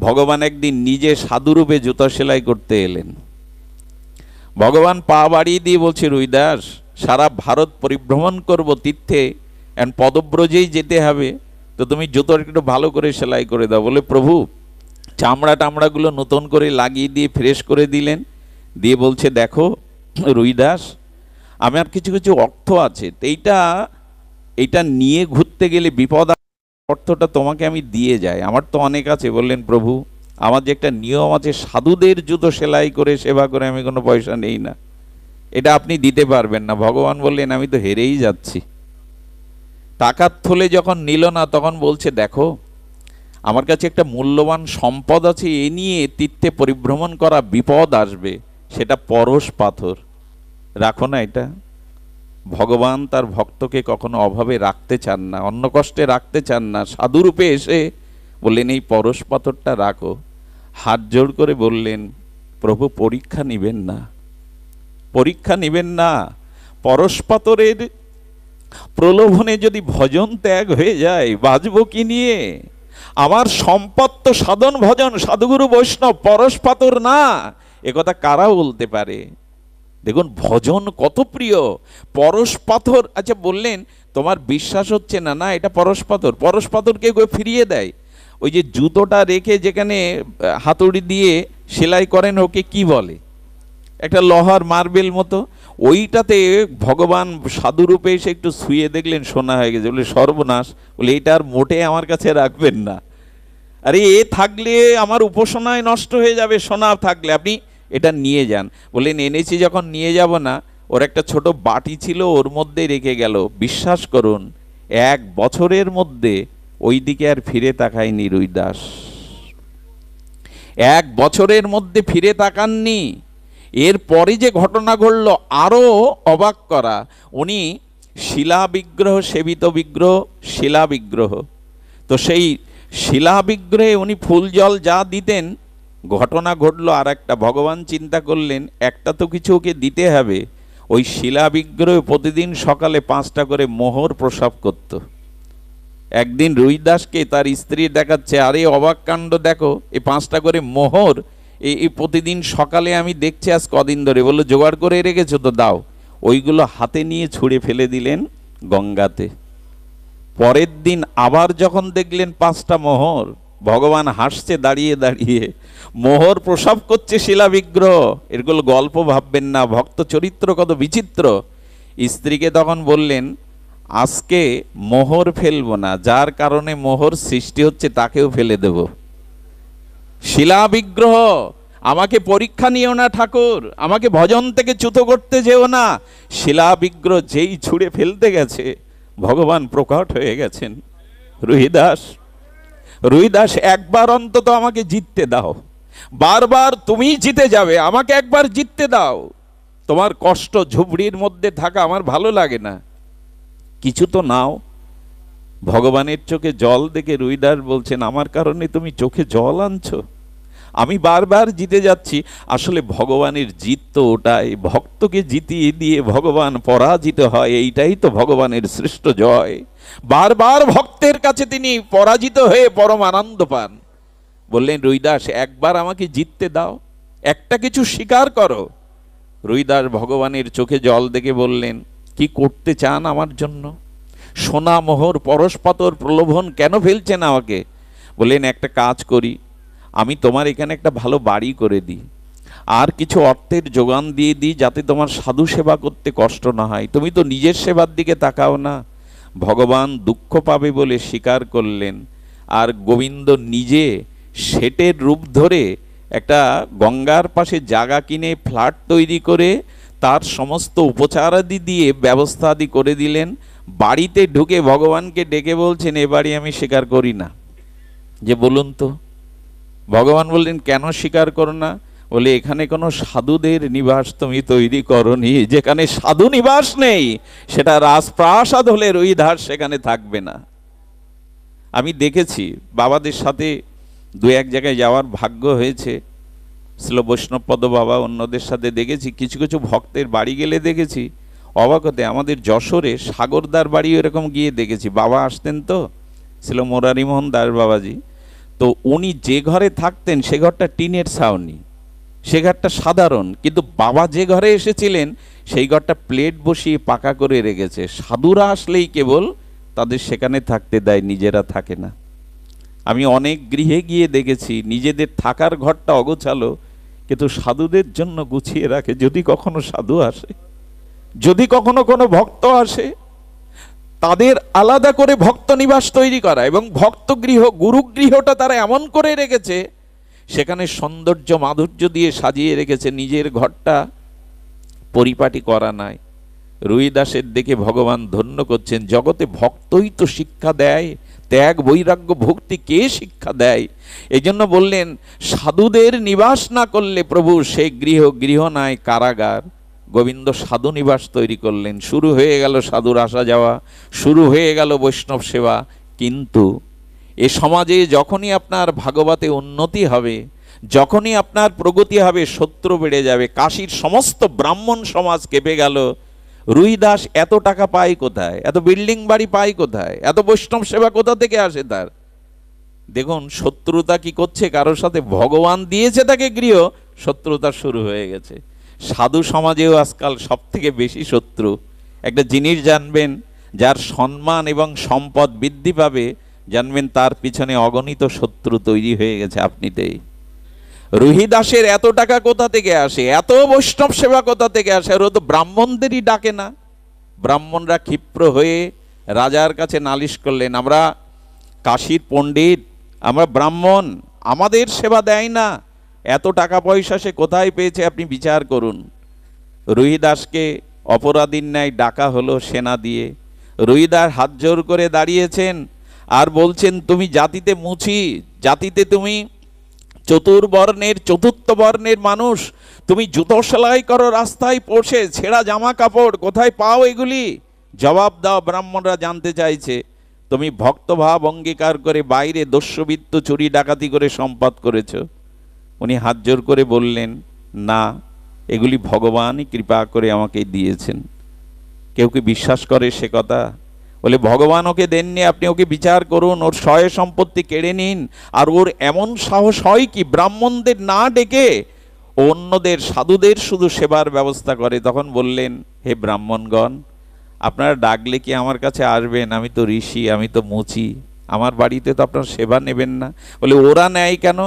ভগবান একদিন নিজে সাধুরূপে জুতো সেলাই করতে এলেন। ভগবান পা বাড়িয়ে দিয়ে বলছে, রুইদাস, সারা ভারত পরিভ্রমণ করব তীর্থে, এখন পদব্রজেই যেতে হবে, তো তুমি জুতোর একটু ভালো করে সেলাই করে দাও। বলে, প্রভু চামড়া টামড়াগুলো নতুন করে লাগিয়ে দিয়ে ফ্রেশ করে দিলেন। দিয়ে বলছে, দেখো রুইদাস, আমার কিছু কিছু অর্থ আছে, এইটা নিয়ে ঘুরতে গেলে বিপদ, অর্থটা তোমাকে আমি দিয়ে যাই, আমার তো অনেক আছে। বললেন, প্রভু আমার যে একটা নিয়ম আছে, সাধুদের জুতো সেলাই করে সেবা করে আমি কোনো পয়সা নেই না, এটা আপনি দিতে পারবেন না। ভগবান বললেন, আমি তো হেরেই যাচ্ছি। টাকার থলে যখন নিল না, তখন বলছে, দেখো আমার কাছে একটা মূল্যবান সম্পদ আছে, এ নিয়ে তীর্থে পরিভ্রমণ করা বিপদ আসবে, সেটা পরশ পাথর, রাখো না এটা। ভগবান তার ভক্তকে কখনো অভাবে রাখতে চান না, অন্য কষ্টে রাখতে চান না। সাধুরূপে এসে বললেন, এই পরশ পাথরটা রাখো। হাত জোড় করে বললেন, প্রভু পরীক্ষা নিবেন না, পরীক্ষা নিবেন না। পরশ পাথরের প্রলোভনে যদি ভজন ত্যাগ হয়ে যায়, বাঁচবো কি নিয়ে? আমার সম্পদ তো সাধন ভজন, সাধুগুরু বৈষ্ণব, পরশ পাথর না। একথা কারা বলতে পারে? দেখুন ভজন কত প্রিয়। পরশ পাথর, আচ্ছা বললেন তোমার বিশ্বাস হচ্ছে না, না এটা পরশ পাথর। পরশ পাথরকে কেউ ফিরিয়ে দেয়? ওই যে জুতোটা রেখে যেখানে হাতুড়ি দিয়ে সেলাই করেন, ওকে কি বলে? একটা লোহার মার্বেল মতো, ওইটাতে ভগবান সাধুরূপে এসে একটু ছুঁয়ে দেখলেন, সোনা হয়ে গেছে। বলে, সর্বনাশ। বলে, এটা আর মোটে আমার কাছে রাখবেন না। আরে এ থাকলে আমার উপাসনায় নষ্ট হয়ে যাবে, সোনা থাকলে। আপনি এটা নিয়ে যান। বললেন, এনেছি যখন নিয়ে যাব না, ওর একটা ছোট বাটি ছিল, ওর মধ্যে রেখে গেল। বিশ্বাস করুন 1 বছরের মধ্যে ওই দিকে আর ফিরে তাকায়নি রুইদাস। 1 বছরের মধ্যে ফিরে তাকাননি। এরপরে যে ঘটনা ঘটল আরও অবাক করা। উনি শিলা বিগ্রহ, সেবিত বিগ্রহ, শিলা বিগ্রহ, তো সেই শিলা বিগ্রহে উনি ফুল জল যা দিতেন, ঘটনা ঘটলো আর একটা। ভগবান চিন্তা করলেন, একটা তো কিছু ওকে দিতে হবে। ওই শিলা বিগ্রহে প্রতিদিন সকালে 5টা করে মোহর প্রসাব করত। একদিন রুইদাসকে তার স্ত্রী দেখাচ্ছে, আরে অবাক কাণ্ড দেখো, এই 5টা করে মোহর এই প্রতিদিন সকালে আমি দেখছি আজ কদিন ধরে। বললো, জোগাড় করে রেখেছো তো, দাও। ওইগুলো হাতে নিয়ে ছুঁড়ে ফেলে দিলেন গঙ্গাতে। পরের দিন আবার যখন দেখলেন 5টা মোহর, ভগবান হাসছে দাঁড়িয়ে দাঁড়িয়ে, মোহর প্রসাব করছে শিলা বিগ্রহ। এগুলো গল্প ভাববেন না, ভক্ত চরিত্র কত বিচিত্র। স্ত্রীকে তখন বললেন, আজকে মোহর ফেলবো না, যার কারণে মোহর সৃষ্টি হচ্ছে তাকেও ফেলে দেব। শিলা বিগ্রহ, আমাকে পরীক্ষা নিও না ঠাকুর, আমাকে ভজন থেকে চ্যুত করতে যেও না। শিলা বিগ্রহ যেই ছুঁড়ে ফেলতে গেছে, ভগবান প্রকট হয়ে গেছেন। রুইদাস, রুইদাস একবার অন্তত আমাকে জিততে দাও। বারবার তুমি জিতে যাবে, আমাকে একবার জিততে দাও। তোমার কষ্ট ঝুপড়ির মধ্যে থাকা আমার ভালো লাগে না, কিছু তো নাও। ভগবানের চোখে জল দেখে রুইদাস বলছেন, আমার কারণে তুমি চোখে জল আনছো? আমি বারবার জিতে যাচ্ছি। আসলে ভগবানের জিত তো ওটাই, ভক্তকে জিতিয়ে দিয়ে ভগবান পরাজিত হয়, এইটাই তো ভগবানের শ্রেষ্ঠ জয়। বারবার ভক্তের কাছে তিনি পরাজিত হয়ে পরম আনন্দ পান। বললেন, রুইদাস একবার আমাকে জিততে দাও, একটা কিছু স্বীকার করো। রুইদাস ভগবানের চোখে জল দেখে বললেন, কি করতে চান আমার জন্য? সোনা মোহর পরশপাতর প্রলোভন কেন ফেলছেন আমাকে? বললেন, একটা কাজ করি, আমি তোমার এখানে একটা ভালো বাড়ি করে দিই, আর কিছু অর্থের যোগান দিয়ে দিই, যাতে তোমার সাধু সেবা করতে কষ্ট না হয়। তুমি তো নিজের সেবার দিকে তাকাও না। ভগবান দুঃখ পাবে বলে স্বীকার করলেন। আর গোবিন্দ নিজে শেটের রূপ ধরে একটা গঙ্গার পাশে জায়গা কিনে ফ্ল্যাট তৈরি করে তার সমস্ত উপচারাদি দিয়ে ব্যবস্থা আদি করে দিলেন। বাড়িতে ঢুকে ভগবানকে ডেকে বলছেন, এ বাড়ি আমি স্বীকার করি না। যে বলুন তো। ভগবান বললেন, কেন স্বীকার করো না? বলে, এখানে কোনো সাধুদের নিবাস তুমি তৈরি করনি, যেখানে সাধু নিবাস নেই সেটা রাজপ্রাসাদ হলে রুইদাস সেখানে থাকবে না। আমি দেখেছি বাবাদের সাথে দু এক জায়গায় যাওয়ার ভাগ্য হয়েছে, ছিল বৈষ্ণবপদ বাবা, অন্যদের সাথে দেখেছি, কিছু কিছু ভক্তের বাড়ি গেলে দেখেছি অবাক হতে। আমাদের যশোরে সাগরদার বাড়ি এরকম গিয়ে দেখেছি, বাবা আসতেন তো, ছিল মোরারিমোহন দাস বাবাজি। তো উনি যে ঘরে থাকতেন সে ঘরটা টিনের ছাউনি, সে ঘরটা সাধারণ, কিন্তু বাবা যে ঘরে এসেছিলেন সেই ঘরটা প্লেট বসিয়ে পাকা করে রেখেছে। সাধুরা আসলেই কেবল তাদের সেখানে থাকতে দেয়, নিজেরা থাকে না। আমি অনেক গৃহে গিয়ে দেখেছি নিজেদের থাকার ঘরটা অগোছালো, কিন্তু সাধুদের জন্য গুছিয়ে রাখে। যদি কখনো সাধু আসে, যদি কখনো কোনো ভক্ত আসে, তাদের আলাদা করে ভক্ত নিবাস তৈরি করা, এবং ভক্ত গৃহ গুরুগৃহটা তারা এমন করে রেখেছে, সেখানে সৌন্দর্য মাধুর্য দিয়ে সাজিয়ে রেখেছে, নিজের ঘরটা পরিপাটি করা নাই। রুইদাসের দেখে ভগবান ধন্য করছেন, জগতে ভক্তই তো শিক্ষা দেয়, ত্যাগ বৈরাগ্য ভক্তি কে শিক্ষা দেয়? এই জন্য বললেন, সাধুদের নিবাস না করলে প্রভু সে গৃহ নয় কারাগার। গোবিন্দ সাধু নিবাস তৈরি করলেন, শুরু হয়ে গেল সাধুর আসা যাওয়া, শুরু হয়ে গেল বৈষ্ণব সেবা। কিন্তু এ সমাজে যখনই আপনার ভাগবতে উন্নতি হবে, যখনই আপনার প্রগতি হবে, শত্রু বেড়ে যাবে। কাশীর সমস্ত ব্রাহ্মণ সমাজ কেঁপে গেল। রুইদাস এত টাকা পায় কোথায়? এত বিল্ডিং বাড়ি পায় কোথায়? এত বৈষ্ণব সেবা কোথা থেকে আসে তার? দেখুন শত্রুতা কি করছে কারোর সাথে। ভগবান দিয়েছে তাকে গৃহ, শত্রুতা শুরু হয়ে গেছে। সাধু সমাজেও আজকাল সব থেকে বেশি শত্রু। একটা জিনিস জানবেন, যার সম্মান এবং সম্পদ বৃদ্ধি পাবে, জানবেন তার পিছনে অগণিত শত্রু তৈরি হয়ে গেছে আপনিতেই। রুহিদাসের এত টাকা কোথা থেকে আসে? এত বৈষ্ণব সেবা কোথা থেকে আসে? আর ও তো ব্রাহ্মণদেরই ডাকে না। ব্রাহ্মণরা ক্ষিপ্র হয়ে রাজার কাছে নালিশ করলেন, আমরা কাশীর পণ্ডিত, আমরা ব্রাহ্মণ, আমাদের সেবা দেয় না, এত টাকা পয়সা সে কোথায় পেয়েছে, আপনি বিচার করুন। রুহিদাসকে অপরাধীর ন্যায় ডাকা হলো সেনা দিয়ে। রুহিদাস হাত জোর করে দাঁড়িয়েছেন আর বলছেন, তুমি জাতিতে মুছি, জাতিতে তুমি চতুর্বর্ণের চতুর্থ বর্ণের মানুষ, তুমি জুতো সেলাই করো রাস্তায় বসে, ছেঁড়া জামা কাপড় কোথায় পাও এগুলি? জবাব দাও। ব্রাহ্মণরা জানতে চাইছে। তুমি ভক্তভাব অঙ্গীকার করে বাইরে দস্যুবৃত্ত চুরি ডাকাতি করে সম্পদ করেছ। উনি হাত জোর করে বললেন, না, এগুলি ভগবানই কৃপা করে আমাকে দিয়েছেন। কেউ কি বিশ্বাস করে সে কথা? বলে, ভগবান ওকে দেননি, আপনি ওকে বিচার করুন, ওর সয় সম্পত্তি কেড়ে নিন। আর ওর এমন সাহস হয় কি ব্রাহ্মণদের না ডেকে অন্যদের সাধুদের শুধু সেবার ব্যবস্থা করে? তখন বললেন, হে ব্রাহ্মণগণ, আপনারা ডাকলে কি আমার কাছে আসবেন? আমি তো ঋষি, আমি তো মুচি, আমার বাড়িতে তো আপনার সেবা নেবেন না। বলে, ওরা নেয় কেন?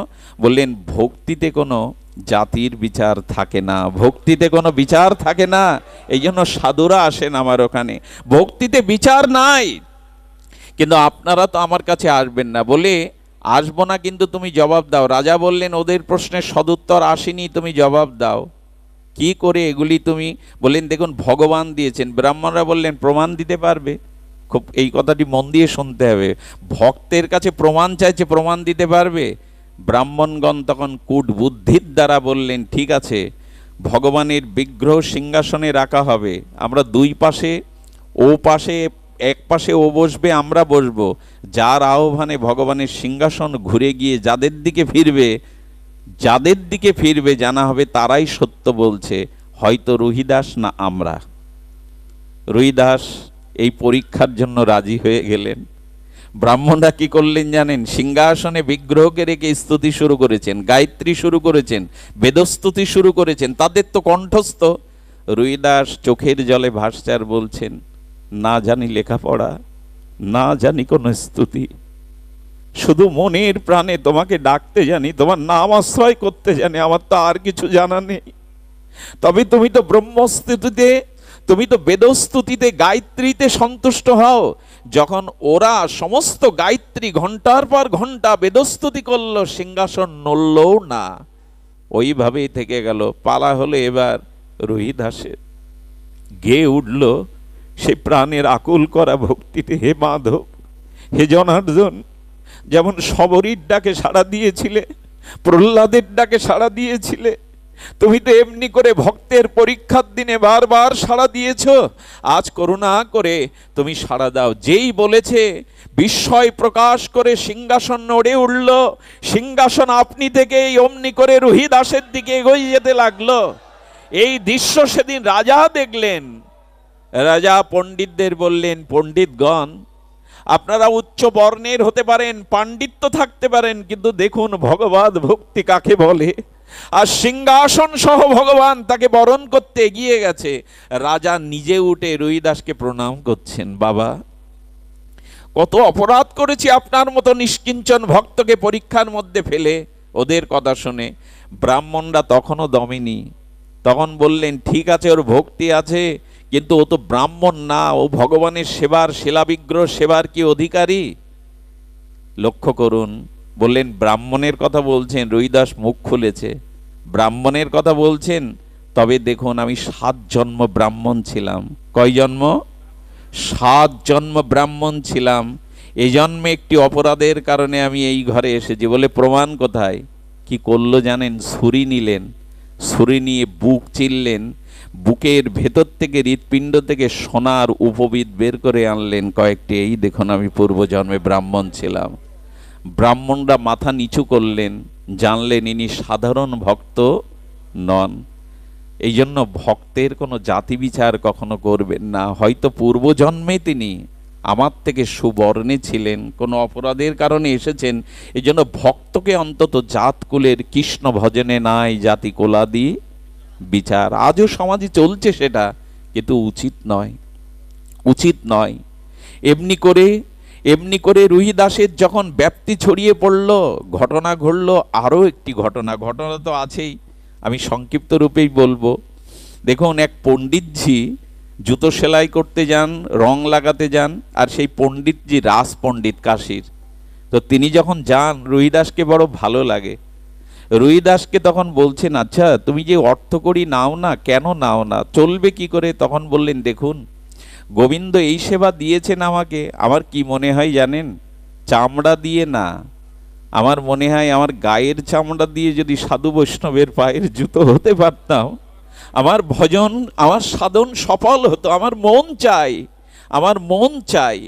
বললেন, ভক্তিতে কোনো জাতির বিচার থাকে না, ভক্তিতে কোনো বিচার থাকে না, এই জন্য সাধুরা আসেন আমার ওখানে। ভক্তিতে বিচার নাই, কিন্তু আপনারা তো আমার কাছে আসবেন না। বলে, আসবো না, কিন্তু তুমি জবাব দাও। রাজা বললেন, ওদের প্রশ্নের সদুত্তর আসেনি, তুমি জবাব দাও। কি করে এগুলি তুমি? বললেন, দেখুন ভগবান দিয়েছেন। ব্রাহ্মণরা বললেন, প্রমাণ দিতে পারবে? খুব এই কথাটি মন দিয়ে শুনতে হবে। ভক্তের কাছে প্রমাণ চাইছে, প্রমাণ দিতে পারবে? ব্রাহ্মণগণ তখন কূট বুদ্ধির দ্বারা বললেন, ঠিক আছে, ভগবানের বিগ্রহ সিংহাসনে রাখা হবে, আমরা দুই পাশে, ও পাশে এক পাশে ও বসবে, আমরা বসবো, যার আহ্বানে ভগবানের সিংহাসন ঘুরে গিয়ে যাদের দিকে ফিরবে জানা হবে তারাই সত্য বলছে, হয়তো রুহিদাস না আমরা। রুহিদাস এই পরীক্ষার জন্য রাজি হয়ে গেলেন। ব্রাহ্মণরা কি করলেন জানেন? সিংহাসনে বিগ্রহকে রেখে স্তুতি শুরু করেছেন, গায়ত্রী শুরু করেছেন, বেদস্তুতি শুরু করেছেন, তাদের তো কণ্ঠস্থ। রুহিদাস চোখের জলে ভাস্যার বলছেন, না জানি লেখাপড়া, না জানি কোনো স্তুতি, শুধু মনের প্রাণে তোমাকে ডাকতে জানি, তোমার নাম আশ্রয় করতে জানি, আমার তো আর কিছু জানা নেই। তবে তুমি তো ব্রহ্মস্তুতিতে, তুমি তো বেদস্তুতিতে, গায়ত্রীতে সন্তুষ্ট হও। যখন ওরা সমস্ত গায়ত্রী ঘন্টার পর ঘন্টা বেদস্তুতি করলো, সিংহাসন নড়লও না, ওইভাবেই থেকে গেল। পালা হলো এবার রুহিদাসের। গেয়ে উঠল সে প্রাণের আকুল করা ভক্তিতে, হে মাধব, হে জনার্দন, যেমন শবরীর ডাকে সাড়া দিয়েছিলে, প্রহ্লাদের ডাকে সাড়া দিয়েছিলে, তুমি তো এমনি করে ভক্তের পরীক্ষার দিনে বারবার সাড়া দিয়েছ। আজ করুণা করে তুমি সাড়া দাও। যেই বলেছে বিস্ময় প্রকাশ করে সিংহাসন নড়ে উঠল। সিংহাসন আপনি থেকেই অমনি করে রুহিদাসের দিকে এগিয়ে যেতে লাগলো। এই দৃশ্য সেদিন রাজা দেখলেন। রাজা পণ্ডিতদের বললেন, পণ্ডিতগণ, আপনারা উচ্চ বর্ণের হতে পারেন, পাণ্ডিত্য থাকতে পারেন, কিন্তু দেখুন ভগবত ভক্তি কাকে বলে। আর সিংহাসন সহ ভগবান তাকে বরণ করতে এগিয়ে গেছে। রাজা নিজে উঠে রুহিদাসকে প্রণাম করছেন, বাবা, কত অপরাধ করেছি আপনার মতো নিষ্কিঞ্চন ভক্তকে পরীক্ষার মধ্যে ফেলে। ওদের কথা শুনে ব্রাহ্মণরা তখনও দমেনি। তখন বললেন, ঠিক আছে, ওর ভক্তি আছে, কিন্তু ও তো ব্রাহ্মণ না, ও ভগবানের সেবার, শিলাবিগ্রহ সেবার কি অধিকারী? লক্ষ্য করুন, বললেন ব্রাহ্মণের কথা বলছেন। রুহিদাস মুখ খুলেছে, ব্রাহ্মণের কথা বলছেন? তবে দেখুন, আমি 7 জন্ম ব্রাহ্মণ ছিলাম। কয় জন্ম? 7 জন্ম ব্রাহ্মণ ছিলাম। এই জন্মে একটি অপরাধের কারণে আমি এই ঘরে এসেছি। বলে প্রমাণ কোথায়? কি করলো জানেন? ছুরি নিলেন, ছুরি নিয়ে বুক চিরলেন, বুকের ভেতর থেকে, হৃৎপিণ্ড থেকে সোনার উপবিদ বের করে আনলেন কয়েকটি। এই দেখুন, আমি পূর্বজন্মে ব্রাহ্মণ ছিলাম। ব্রাহ্মণরা মাথা নিচু করলেন, জানলেন ইনি সাধারণ ভক্ত নন। এই জন্য ভক্তের কোনো জাতি বিচার কখনো করবেন না। হয়তো পূর্বজন্মে তিনি আমার থেকে সুবর্ণে ছিলেন, কোনো অপরাধের কারণে এসেছেন। এই জন্য ভক্তকে অন্তত জাতকুলের, কৃষ্ণ ভজনে নাই জাতি কোলাদি বিচার। আজও সমাজে চলছে সেটা, কিন্তু উচিত নয়, উচিত নয়। এমনি করে রুহিদাসের যখন ব্যাপ্তি ছড়িয়ে পড়ল, ঘটনা ঘটল। আরও একটি ঘটনা তো আছেই, আমি সংক্ষিপ্ত রূপেই বলবো। দেখুন, এক পণ্ডিতজি জুতো সেলাই করতে যান, রং লাগাতে যান, আর সেই পণ্ডিতজি রাস পণ্ডিত কাশীর। তো তিনি যখন যান, রুহিদাসকে বড় ভালো লাগে। রুহিদাসকে তখন বলছেন, আচ্ছা তুমি যে অর্থকড়ি নাও না, কেন নাও না, চলবে কি করে? তখন বললেন, দেখুন, গোবিন্দ এই সেবা দিয়েছেন আমাকে, আমার কি মনে হয় জানেন? চামড়া দিয়ে না, আমার মনে হয় আমার গায়ের চামড়া দিয়ে যদি সাধু বৈষ্ণবের পায়ের জুতো হতে পারতাম, আমার ভজন, আমার সাধন সফল হতো। আমার মন চাই, আমার মন চাই।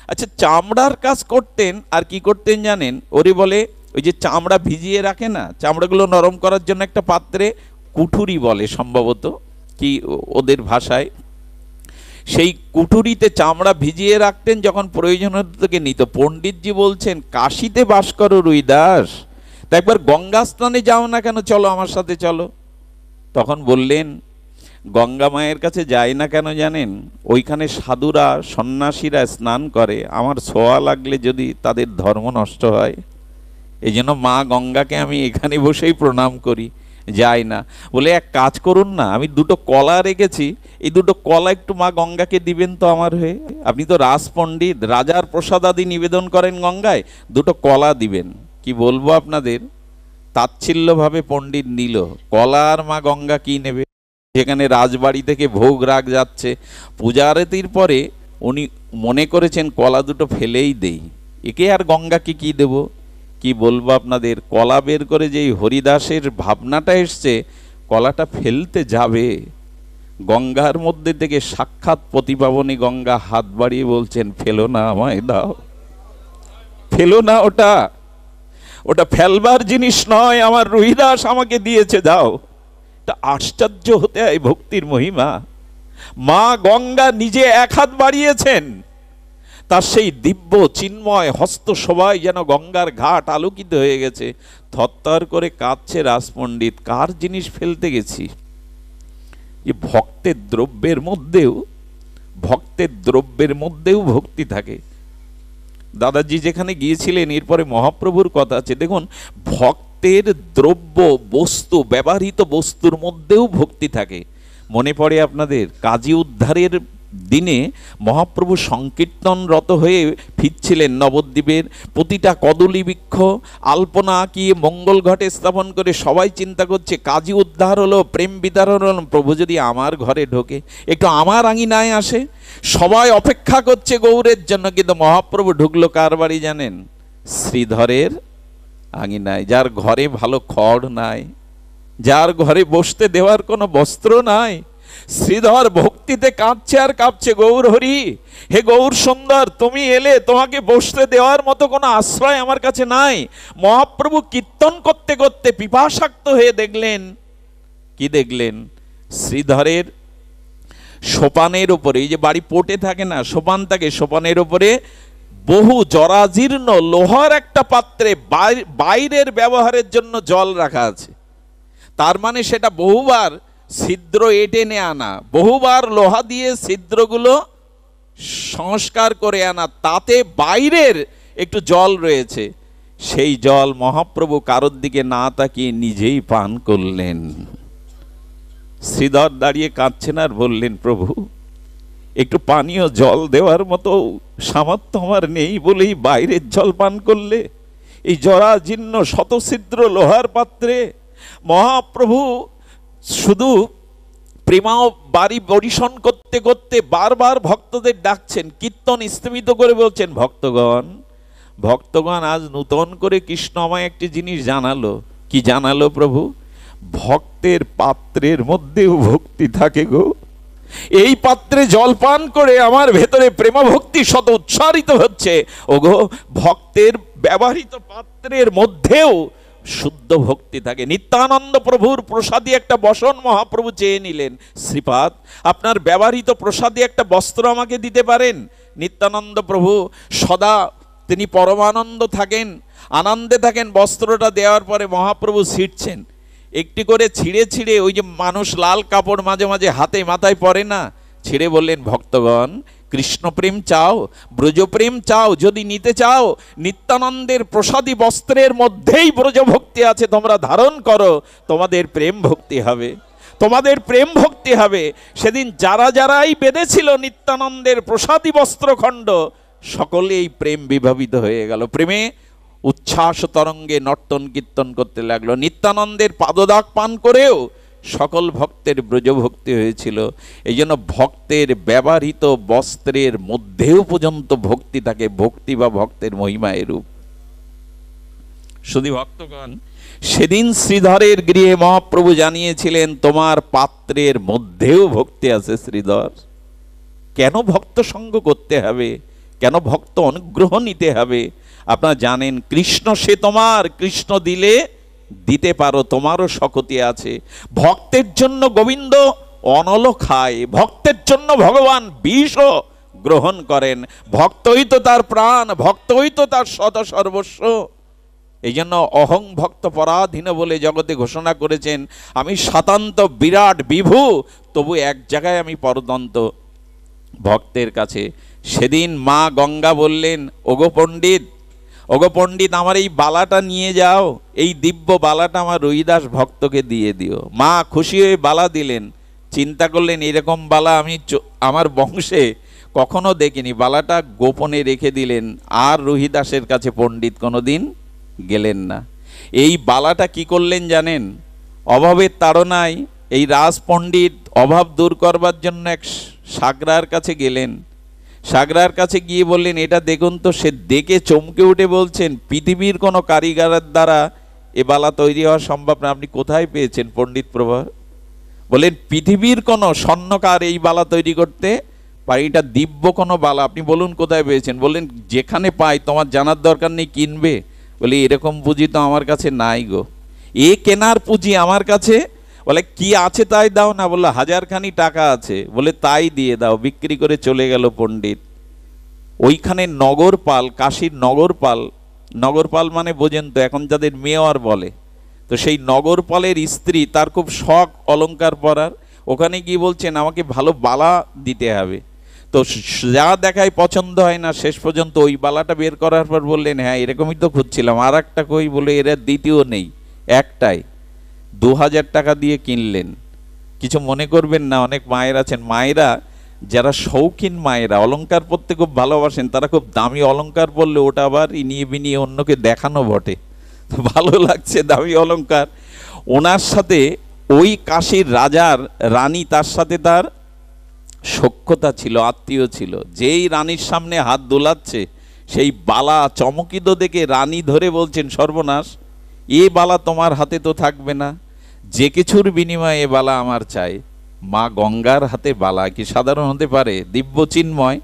আচ্ছা, চামড়ার কাজ করতেন। আর কি করতেন জানেন? ওরে বলে, ওই যে চামড়া ভিজিয়ে রাখে না, চামড়াগুলো নরম করার জন্য একটা পাত্রে, কুঠুরি বলে সম্ভবত, কি ওদের ভাষায়, সেই কুঠুরিতে চামড়া ভিজিয়ে রাখতেন, যখন প্রয়োজন হতো থেকে নিত। পণ্ডিতজি বলছেন, কাশীতে বাস করো রুহিদাস, তা একবার গঙ্গা স্নানে যাও না কেন, চলো আমার সাথে চলো। তখন বললেন, গঙ্গা মায়ের কাছে যাই না কেন জানেন? ওইখানে সাধুরা, সন্ন্যাসীরা স্নান করে, আমার ছোঁয়া লাগলে যদি তাদের ধর্ম নষ্ট হয়, এই জন্য মা গঙ্গাকে আমি এখানে বসেই প্রণাম করি, যাই না। বলে, এক কাজ করুন না, আমি 2টো কলা রেখেছি, এই 2টো কলা একটু মা গঙ্গাকে দিবেন তো আমার হয়ে। আপনি তো রাস পণ্ডিত, রাজার প্রসাদ আদি নিবেদন করেন গঙ্গায়, 2টো কলা দিবেন। কি বলবো আপনাদের, তাচ্ছিল্যভাবে পণ্ডিত নিল। কলা আর মা গঙ্গা কি নেবে? যেখানে রাজবাড়ি থেকে ভোগ রাগ যাচ্ছে, পূজা আরতির পরে উনি মনে করেছেন কলা 2টো ফেলেই দেই, একে আর গঙ্গাকে কি দেব। কি বলবো আপনাদের, কলা বের করে যেই হরিদাসের ভাবনাটা এসছে, কলাটা ফেলতে যাবে, গঙ্গার মধ্যে থেকে সাক্ষাৎ প্রতিপাবনী গঙ্গা হাত বাড়িয়ে বলছেন, ফেলো না, আমায় দাও, ফেলো না, ওটা ওটা ফেলবার জিনিস নয়, আমার রুহিদাস আমাকে দিয়েছে, দাও। এটা আশ্চর্য হতে হয় ভক্তির মহিমা। মা গঙ্গা নিজে এক হাত বাড়িয়েছেন, তার সেই দিব্য চিন্ময় হস্ত সবাই যেন গঙ্গার ঘাট আলোকিত হয়ে গেছে। থরথর করে কাঁদছে রাজপণ্ডিত, কার জিনিস ফেলতে গেছি। এই ভক্তের দ্রব্যের মধ্যেও ভক্তি থাকে। দাদাজি যেখানে গিয়েছিলেন, এরপরে মহাপ্রভুর কথা আছে। দেখুন, ভক্তের দ্রব্য বস্তু, ব্যবহৃত বস্তুর মধ্যেও ভক্তি থাকে। মনে পড়ে আপনাদের কাজী উদ্ধারের দিনে মহাপ্রভু সংকীর্তনরত হয়ে ফিরছিলেন নবদ্বীপের। প্রতিটা কদলী বৃক্ষ আলপনা আঁকিয়ে মঙ্গল ঘটে স্থাপন করে সবাই চিন্তা করছে কাজী উদ্ধার হলো, প্রেম বিতরণ হলো, প্রভু যদি আমার ঘরে ঢোকে, একটু আমার আঙিনায় আসে। সবাই অপেক্ষা করছে গৌরের জন্য, কিন্তু মহাপ্রভু ঢুকলো কার বাড়ি জানেন? শ্রীধরের আঙিনায়, যার ঘরে ভালো খড় নাই, যার ঘরে বসতে দেওয়ার কোনো বস্ত্র নাই। শ্রীধর ভক্তিতে কাঁদছে আর কাঁপছে, গৌর হরি, হে গৌর সুন্দর, তুমি এলে, তোমাকে বসতে দেওয়ার মতো কোনো আশ্রয় আমার কাছে নাই। মহাপ্রভু কীর্তন করতে করতে পিপাসাক্ত হয়ে দেখলেন, কি দেখলেন? শ্রীধরের সোপানের উপরে, এই যে বাড়ি পোটে থাকে না, সোপান থাকে, সোপানের উপরে বহু জরাজীর্ণ লোহার একটা পাত্রে বাইরের ব্যবহারের জন্য জল রাখা আছে। তার মানে সেটা বহুবার ছিদ্র এটেনে আনা, বহুবার লোহা দিয়ে ছিদ্রগুলো সংস্কার করে আনা, তাতে বাইরের একটু জল রয়েছে। সেই জল মহাপ্রভু কারোর দিকে না তাকিয়ে নিজেই পান করলেন। শ্রীধর দাঁড়িয়ে কাঁদছেন আর বললেন, প্রভু একটু পানীয় জল দেওয়ার মতো সামর্থ্য আমার নেই বলেই বাইরের জল পান করলে, এই জরাজীর্ণ শতছিদ্র লোহার পাত্রে। মহাপ্রভু শুধু প্রেমাও বাড়ি পরিশন করতে করতে বারবার ভক্তদের ডাকছেন, কীর্তন স্থিমিত করে বলছেন, ভক্তগণ আজ নূতন করে কৃষ্ণ আমায় একটি জিনিস জানালো। কি জানালো প্রভু? ভক্তের পাত্রের মধ্যেও ভক্তি থাকে গো। এই পাত্রে জল পান করে আমার ভেতরে প্রেম ভক্তি শত উচ্চারিত হচ্ছে। ওগো, ভক্তের ব্যবহৃত পাত্রের মধ্যেও শুদ্ধ ভক্তি থাকে। নিত্যানন্দ প্রভুর প্রসাদী একটা বসন মহাপ্রভু চেয়ে নিলেন, শ্রীপাদ আপনার ব্যবহৃত প্রসাদী একটা বস্ত্র আমাকে দিতে পারেন? নিত্যানন্দ প্রভু সদা তিনি পরমানন্দ থাকেন, আনন্দে থাকেন। বস্ত্রটা দেওয়ার পরে মহাপ্রভু ছিঁড়ছেন, একটি করে ছিঁড়ে ছিঁড়ে, ওই যে মানুষ লাল কাপড় মাঝে মাঝে হাতে মাথায় পরে না, ছিঁড়ে বললেন, ভক্তগণ কৃষ্ণ প্রেম চাও, ব্রজপ্রেম চাও, যদি নিতে চাও নিত্যানন্দের প্রসাদী বস্ত্রের মধ্যেই ব্রজভক্তি আছে, তোমরা ধারণ করো, তোমাদের প্রেম ভক্তি হবে, তোমাদের প্রেম ভক্তি হবে। সেদিন যারাই বেঁধেছিল নিত্যানন্দের প্রসাদী বস্ত্রখণ্ড, সকলেই প্রেম বিভাবিত হয়ে গেল, প্রেমে উচ্ছ্বাস তরঙ্গে নর্তন কীর্তন করতে লাগলো। নিত্যানন্দের পাদদাগ পান করেও সকল ভক্তের ব্রজভক্তি হয়েছিল। এই জন্য ভক্তের ব্যবহৃত বস্ত্রের মধ্যেও পর্যন্ত ভক্তি থাকে। ভক্তি বা ভক্তের মহিমা এরূপ। শুধু ভক্তগণ, সেদিন শ্রীধরের গৃহে মহাপ্রভু জানিয়েছিলেন, তোমার পাত্রের মধ্যেও ভক্তি আছে শ্রীধর। কেন ভক্ত সঙ্গ করতে হবে? কেন ভক্ত অনুগ্রহ নিতে হবে? আপনারা জানেন, কৃষ্ণ সে তোমার, কৃষ্ণ দিলে দিতে পারো, তোমারও শক্তি আছে। ভক্তের জন্য গোবিন্দ অনল খায়, ভক্তের জন্য ভগবান বিষও গ্রহণ করেন। ভক্তই তো তার প্রাণ, ভক্তই তো তার সদা সর্বস্ব। এই জন্য অহং ভক্ত পরাধীন বলে জগতে ঘোষণা করেছেন, আমি শতান্ত বিরাট বিভু, তবু এক জায়গায় আমি পরদন্ত ভক্তের কাছে। সেদিন মা গঙ্গা বললেন, ওগো পণ্ডিত আমার এই বালাটা নিয়ে যাও, এই দিব্য বালাটা আমার রুইদাস ভক্তকে দিয়ে দিও। মা খুশি হয়ে বালা দিলেন। চিন্তা করলেন, এরকম বালা আমি আমার বংশে কখনো দেখিনি। বালাটা গোপনে রেখে দিলেন, আর রুহিদাসের কাছে পণ্ডিত কোনোদিন গেলেন না। এই বালাটা কি করলেন জানেন? অভাবের তাড়নায় এই রাজ পণ্ডিত অভাব দূর করবার জন্য এক সাগরার কাছে গেলেন। সাগরার কাছে গিয়ে বললেন, এটা দেখুন তো। সে দেখে চমকে উঠে বলছেন, পৃথিবীর কোনো কারিগরের দ্বারা এ বালা তৈরি হওয়া সম্ভব না, আপনি কোথায় পেয়েছেন পণ্ডিত প্রভা? বলেন পৃথিবীর কোনো স্বর্ণকার এই বালা তৈরি করতে পারে? এটা দিব্য কোনো বালা, আপনি বলুন কোথায় পেয়েছেন? বললেন যেখানে পাই, তোমার জানার দরকার নেই, কিনবে? বলে এরকম পুঁজি তো আমার কাছে নাই গো। এ কেনার পুঁজি আমার কাছে? বলে কি আছে তাই দাও না। বললো 1000খানি টাকা আছে। বলে তাই দিয়ে দাও। বিক্রি করে চলে গেল পণ্ডিত। ওইখানে নগরপাল, কাশীর নগরপাল, নগরপাল মানে বোঝেন তো, এখন যাদের মেয়র বলে, তো সেই নগরপালের স্ত্রী, তার খুব শখ অলংকার পরার। ওখানে গিয়ে বলছেন আমাকে ভালো বালা দিতে হবে। তো যা দেখায় পছন্দ হয় না, শেষ পর্যন্ত ওই বালাটা বের করার পর বললেন হ্যাঁ এরকমই তো খুঁজছিলাম, আর একটা কই? বলে এরা দ্বিতীয় নেই, একটাই। 2000 টাকা দিয়ে কিনলেন। কিছু মনে করবেন না, অনেক মায়ের আছেন, মায়েরা যারা শৌখিন মায়েরা অলংকার পরতে খুব ভালোবাসেন, তারা খুব দামি অলংকার পরলে ওটা আবার ইনিয়ে বিনিয়ে অন্যকে দেখানো বটে। তো ভালো লাগছে দামি অলংকার। ওনার সাথে ওই কাশীর রাজার রানী, তার সাথে তার সখ্যতা ছিল, আত্মীয় ছিল। যেই রানীর সামনে হাত দোলাচ্ছে, সেই বালা চমকিত দেখে রানী ধরে বলছেন সর্বনাশ, এ বালা তোমার হাতে তো থাকবে না, যে কিছুর বিনিময়ে এ বালা আমার চাই। মা গঙ্গার হাতে বালা কি সাধারণ হতে পারে? দিব্য চিন্ময়।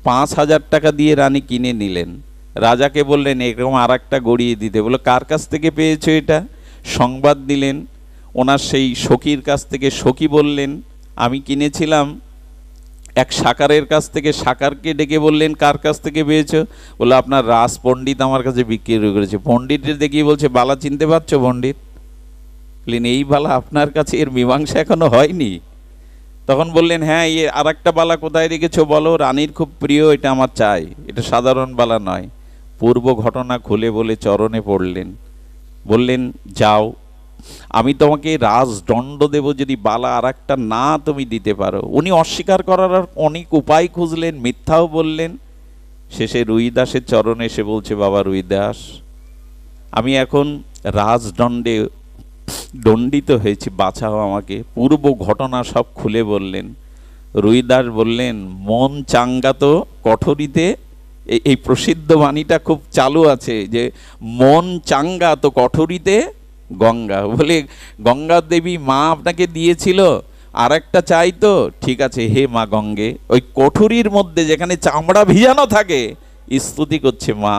5000 টাকা দিয়ে রানী কিনে নিলেন। রাজাকে বললেন এরকম আর একটা গড়িয়ে দিতে। বলে কার কাছ থেকে পেয়েছো এটা? সংবাদ দিলেন ওনার সেই সখীর কাছ থেকে। সখী বললেন আমি কিনেছিলাম এক সাকারের কাছ থেকে। সাকারকে ডেকে বললেন কার কাছ থেকে পেয়েছো? বলে আপনার রাজ পণ্ডিত আমার কাছে বিক্রি করেছে। পণ্ডিতের দেখিয়ে বলছে বালা চিনতে পারছো পণ্ডিত? বললেন এই বালা আপনার কাছে, এর মীমাংসা এখনো হয়নি। তখন বললেন হ্যাঁ, আর একটা বালা কোথায় রেখেছো বলো, রানীর খুব প্রিয়, এটা আমার চাই, এটা সাধারণ বালা নয়। পূর্ব ঘটনা খুলে বলে চরণে পড়লেন। বললেন যাও, আমি তোমাকে রাজদণ্ড দেব যদি বালা আর একটা না তুমি দিতে পারো। উনি অস্বীকার করার অনেক উপায় খুঁজলেন, মিথ্যাও বললেন। শেষে রুইদাসের চরণে এসে বলছে বাবা রুইদাস, আমি এখন রাজদণ্ডে দণ্ডিত হয়েছি, বাঁচাও আমাকে। পূর্ব ঘটনা সব খুলে বললেন। রুইদাস বললেন মন চাঙ্গা তো কঠোরিতে, এই প্রসিদ্ধ বাণীটা খুব চালু আছে যে মন চাঙ্গা তো কঠোরিতে গঙ্গা। বলে গঙ্গা দেবী মা আপনাকে দিয়েছিল, আর একটা চাই তো? ঠিক আছে হে মা গঙ্গে। ওই কঠুরির মধ্যে যেখানে চামড়া ভিজানো থাকে, স্তুতি করছে মা,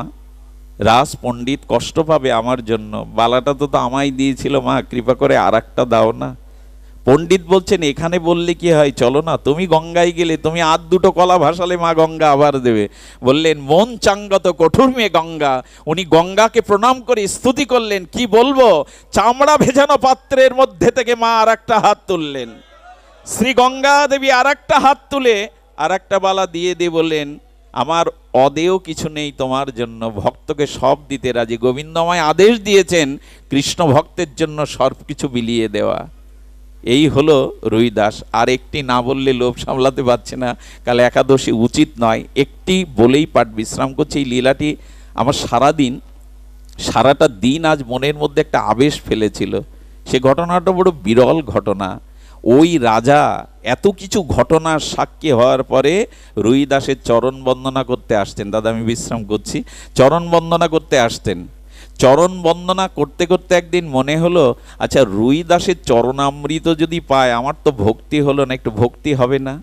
রাজ পণ্ডিত কষ্ট পাবে আমার জন্য, বালাটা তো আমায় দিয়েছিল মা, কৃপা করে আর একটা দাও না। পণ্ডিত বলছেন এখানে বললে কি হয়, চলো না, তুমি গঙ্গায় গেলে তুমি আর দুটো কলা ভাসালে মা গঙ্গা আবার দেবে। বললেন মন চাঙ্গত কঠোর মেয়ে গঙ্গা। উনি গঙ্গাকে প্রণাম করে স্তুতি করলেন। কি বলবো, চামড়া ভেজানো পাত্রের মধ্যে থেকে মা আর একটা হাত তুললেন। শ্রী গঙ্গা দেবী আর একটা হাত তুলে আর একটা বালা দিয়ে দিয়ে বললেন আমার অদেয় কিছু নেই তোমার জন্য, ভক্তকে সব দিতে রাজি। গোবিন্দ আমায় আদেশ দিয়েছেন কৃষ্ণ ভক্তের জন্য সব কিছু বিলিয়ে দেওয়া। এই হলো রুইদাস। আর একটি না বললে লোভ সামলাতে পারছে না, কাল একাদশী উচিত নয়, একটি বলেই পাঠ বিশ্রাম করছে। এই লীলাটি আমার সারাটা দিন আজ মনের মধ্যে একটা আবেশ ফেলেছিল। সে ঘটনাটা বড় বিরল ঘটনা। ওই রাজা এত কিছু ঘটনার সাক্ষী হওয়ার পরে রুইদাসের চরণ বন্দনা করতে আসতেন। দাদা আমি বিশ্রাম করছি। চরণ বন্দনা করতে আসতেন। চরণ বন্দনা করতে করতে একদিন মনে হলো আচ্ছা রুইদাসের চরণামৃত যদি পায়, আমার তো ভক্তি হলো না, একটু ভক্তি হবে না?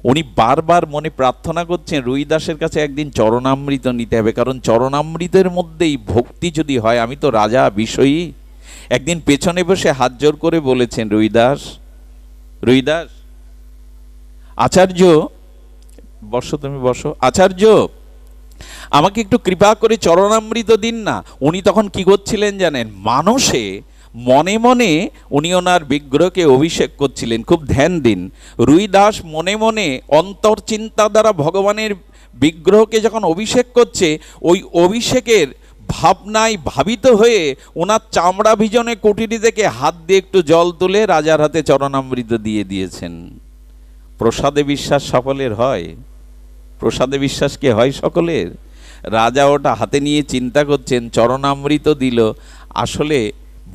উনি বারবার মনে প্রার্থনা করছেন রুইদাসের কাছে একদিন চরণামৃত নিতে হবে, কারণ চরণামৃতের মধ্যেই ভক্তি যদি হয়, আমি তো রাজা বিষয়ী। একদিন পেছনে বসে হাত জোর করে বলেছেন রুইদাস, রুইদাস আচার্য বসো, তুমি বসো, আচার্য আমাকে একটু কৃপা করে চরণামৃত দিন না। উনি তখন কি করছিলেন জানেন, মানসে মনে মনে উনি ওনার বিগ্রহকে অভিষেক করছিলেন। খুব ধ্যান দিন। রুইদাস মনে মনে অন্তর চিন্তা দ্বারা ভগবানের বিগ্রহকে যখন অভিষেক করছে, ওই অভিষেকের ভাবনায় ভাবিত হয়ে ওনার চামড়া ভিজনে কুটিরি থেকে হাত দিয়ে একটু জল তুলে রাজার হাতে চরণামৃত দিয়ে দিয়েছেন। প্রসাদে বিশ্বাস সকলের হয়? প্রসাদে বিশ্বাস কি হয় সকলের? রাজা ওটা হাতে নিয়ে চিন্তা করছেন, চরণামৃত দিল। আসলে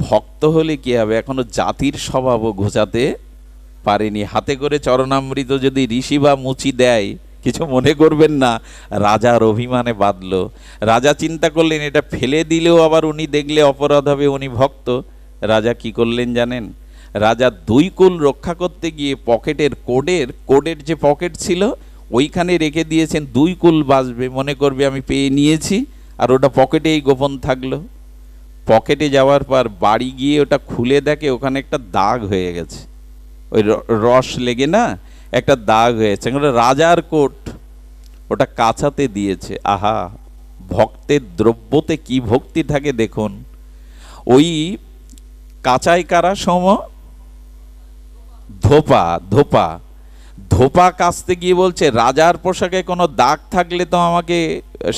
ভক্ত হলে কি হবে, এখনো জাতির স্বভাবও ঘোচাতে পারেনি। হাতে করে চরণামৃত যদি ঋষি বা মুচি দেয়, কিছু মনে করবেন না, রাজার অভিমানে বাঁধল। রাজা চিন্তা করলেন এটা ফেলে দিলেও আবার উনি দেখলে অপরাধ হবে, উনি ভক্ত। রাজা কি করলেন জানেন, রাজা দুই কুল রক্ষা করতে গিয়ে পকেটের কোডের যে পকেট ছিল ওইখানে রেখে দিয়েছেন, দুই কুল বাঁচবে, মনে করবে আমি পেয়ে নিয়েছি, আর ওটা পকেটেই গোপন থাকলো। পকেটে যাওয়ার পর বাড়ি গিয়ে ওটা খুলে দেখে ওখানে একটা দাগ হয়ে গেছে, ওই রস লেগে না একটা দাগ হয়েছে, রাজার কোট, ওটা কাঁচাতে দিয়েছে। আহা, ভক্তের দ্রব্যতে কি ভক্তি থাকে দেখুন। ওই কাঁচাই কারা সম ধোপা ধোপা ধোপা কাচতে গিয়ে বলছে রাজার পোশাকে কোনো দাগ থাকলে তো আমাকে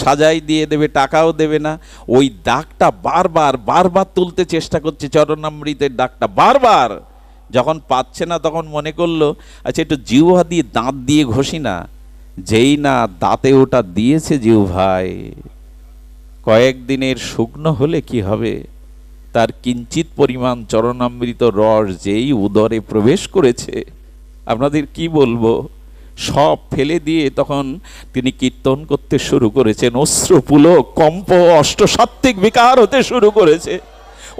সাজাই দিয়ে দেবে, টাকাও দেবে না। ওই দাগটা বারবার বারবার তুলতে চেষ্টা করছে, চরণামৃতের দাগটা বারবার, যখন পাচ্ছে না তখন মনে করলো আচ্ছা একটু জিহ্বা দিয়ে দাঁত দিয়ে ঘষি না। যেই না দাঁতে ওটা দিয়েছে জিহ্বায়, কয়েকদিনের শুকনো হলে কি হবে, তার কিঞ্চিত পরিমাণ চরণামৃত রস যেই উদরে প্রবেশ করেছে, আপনাদের কি বলবো, সব ফেলে দিয়ে তখন তিনি কীর্তন করতে শুরু করেছেন। অশ্রুপুলক কম্প অষ্টসাত্ত্বিক বিকার হতে শুরু করেছে।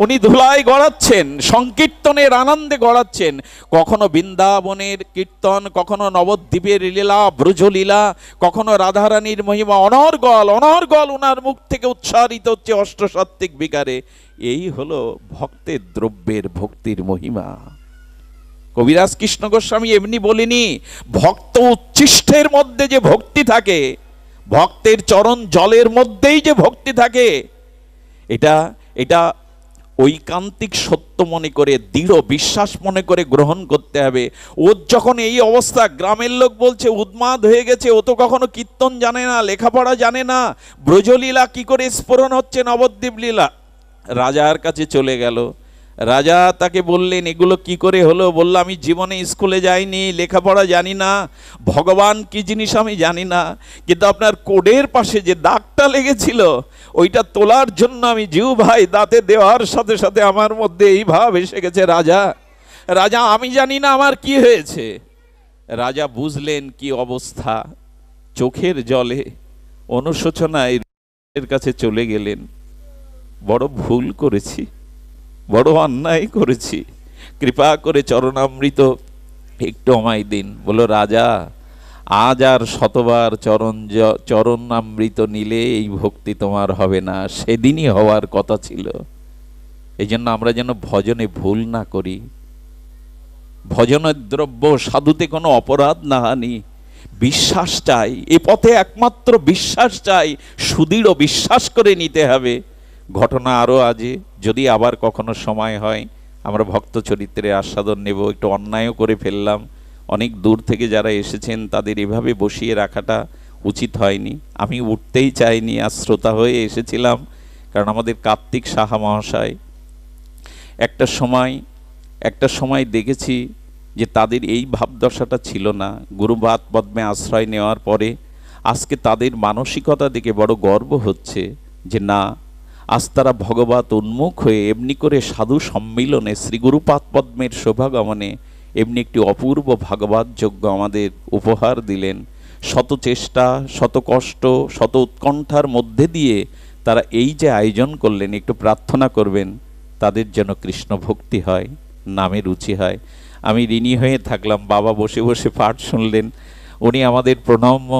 উনি ধুলায় গড়াচ্ছেন, সংকীর্তনের আনন্দে গড়াচ্ছেন। কখনো বৃন্দাবনের কীর্তন, কখনো নবদ্বীপের লীলা ব্রজলীলা, কখনো রাধারানীর মহিমা, অনর্গল অনর্গল ওনার মুখ থেকে উচ্চারিত হচ্ছে অষ্টসাত্ত্বিক বিকারে। এই হলো ভক্তের দ্রব্যের ভক্তির মহিমা। কবিরাজ কৃষ্ণ গোস্বামী এমনি বলেনি, ভক্ত উচ্ছিষ্টের মধ্যে যে ভক্তি থাকে, ভক্তের চরণ জলের মধ্যেই যে ভক্তি থাকে, এটা এটা ঐকান্তিক সত্য মনে করে, দৃঢ় বিশ্বাস মনে করে গ্রহণ করতে হবে। ওর যখন এই অবস্থা, গ্রামের লোক বলছে উন্মাদ হয়ে গেছে, ও তো কখনো কীর্তন জানে না, লেখাপড়া জানে না, ব্রজলীলা কি করে স্ফুরণ হচ্ছে, নবদ্বীপ লীলা। রাজার কাছে চলে গেল। রাজা তাকে বললেন এগুলো কি করে হলো? বলল আমি জীবনে স্কুলে যাইনি, লেখাপড়া জানি না, ভগবান কি জিনিস আমি জানি না, কিন্তু আপনার কোডের পাশে যে দাগটা লেগেছিল ওইটা তোলার জন্য আমি জিহ্বায় দাঁতে দেওয়ার সাথে সাথে আমার মধ্যে এই ভাব এসে গেছে। রাজা রাজা আমি জানি না আমার কি হয়েছে। রাজা বুঝলেন কি অবস্থা, চোখের জলে অনুশোচনায় এর কাছে চলে গেলেন, বড় ভুল করেছি, বড় অন্যায় করেছি, কৃপা করে চরণামৃত একটু আমায় দিন। বলো রাজা, আজ আর শতবার চরণামৃত নিলে এই ভক্তি তোমার হবে না, সেদিনই হওয়ার কথা ছিল। এই জন্য আমরা যেন ভজনে ভুল না করি। ভজনের দ্রব্য সাধুতে কোনো অপরাধ না হানি, বিশ্বাস চাই, এ পথে একমাত্র বিশ্বাস চাই, সুদৃঢ় বিশ্বাস করে নিতে হবে। ঘটনা আরও আছে, যদি আবার কখনো সময় হয় আমরা ভক্ত চরিত্রে আস্বাদন নেব। একটু অন্যায়ও করে ফেললাম, অনেক দূর থেকে যারা এসেছেন তাদের এভাবে বসিয়ে রাখাটা উচিত হয়নি। আমি উঠতেই চাইনি, আর শ্রোতা হয়ে এসেছিলাম, কারণ আমাদের কার্তিক সাহা মহাশয় একটা সময় দেখেছি যে তাদের এই ভাবদশাটা ছিল না। গুরুপাদ পদ্মে আশ্রয় নেওয়ার পরে আজকে তাদের মানসিকতা দেখে বড় গর্ব হচ্ছে যে না, আজ তারা ভগবত উন্মুখ হয়ে এমনি করে সাধু সম্মিলনে শ্রী গুরুপাদ পদ্মের শোভাগমনে এমনি একটি অপূর্ব ভাগবত যজ্ঞ আমাদের উপহার দিলেন। শত চেষ্টা, শত কষ্ট, শত উৎকণ্ঠার মধ্যে দিয়ে তারা এই যে আয়োজন করলেন, একটু প্রার্থনা করবেন তাদের যেন কৃষ্ণ ভক্তি হয়, নামে রুচি হয়। আমি ঋণী হয়ে থাকলাম। বাবা বসে বসে পাঠ শুনলেন, উনি আমাদের প্রণম্য।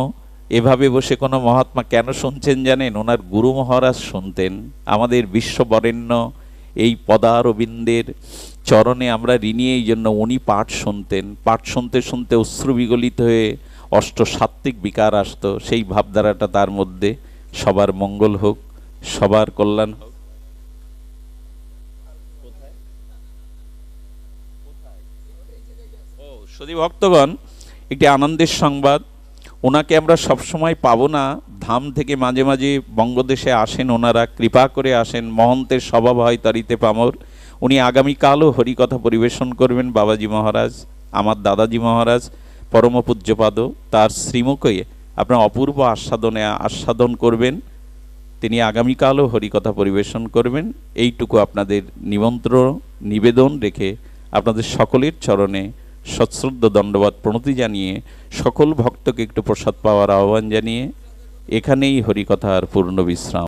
এভাবে বসে কোনো মহাত্মা কেন শুনছেন জানেন? ওনার গুরু মহারাজ শুনতেন। আমাদের বিশ্ববরেণ্য এই পদারবিন্দের চরণে আমরা ঋণী, এই জন্য উনি পাঠ শুনতেন। পাঠ শুনতে শুনতে অশ্রু বিগলিত হয়ে অষ্টসাত্ত্বিক বিকার আসতো। সেই ভাবধারাটা তার মধ্যে। সবার মঙ্গল হোক, সবার কল্যাণ হোক। সুধী ভক্তগণ, একটি আনন্দের সংবাদ, ওনাকে আমরা সবসময় পাবো না। ধাম থেকে মাঝে মাঝে বঙ্গদেশে আসেন, ওনারা কৃপা করে আসেন। মহন্তের স্বভাব হয় তারিতে পামর। উনি আগামীকালও হরিকথা পরিবেশন করবেন। বাবাজি মহারাজ, আমার দাদাজি মহারাজ পরম পূজ্যপাদ, তার শ্রীমুখে আপনার অপূর্ব আস্বাদন করবেন। তিনি আগামীকালও হরিকথা পরিবেশন করবেন। এইটুকু আপনাদের নিবেদন রেখে আপনাদের সকলের চরণে সশ্রদ্ধ দণ্ডবাদ প্রণতি জানিয়ে, সকল ভক্তকে একটু প্রসাদ পাওয়ার আহ্বান জানিয়ে এখানেই হরিকথার পূর্ণ বিশ্রাম।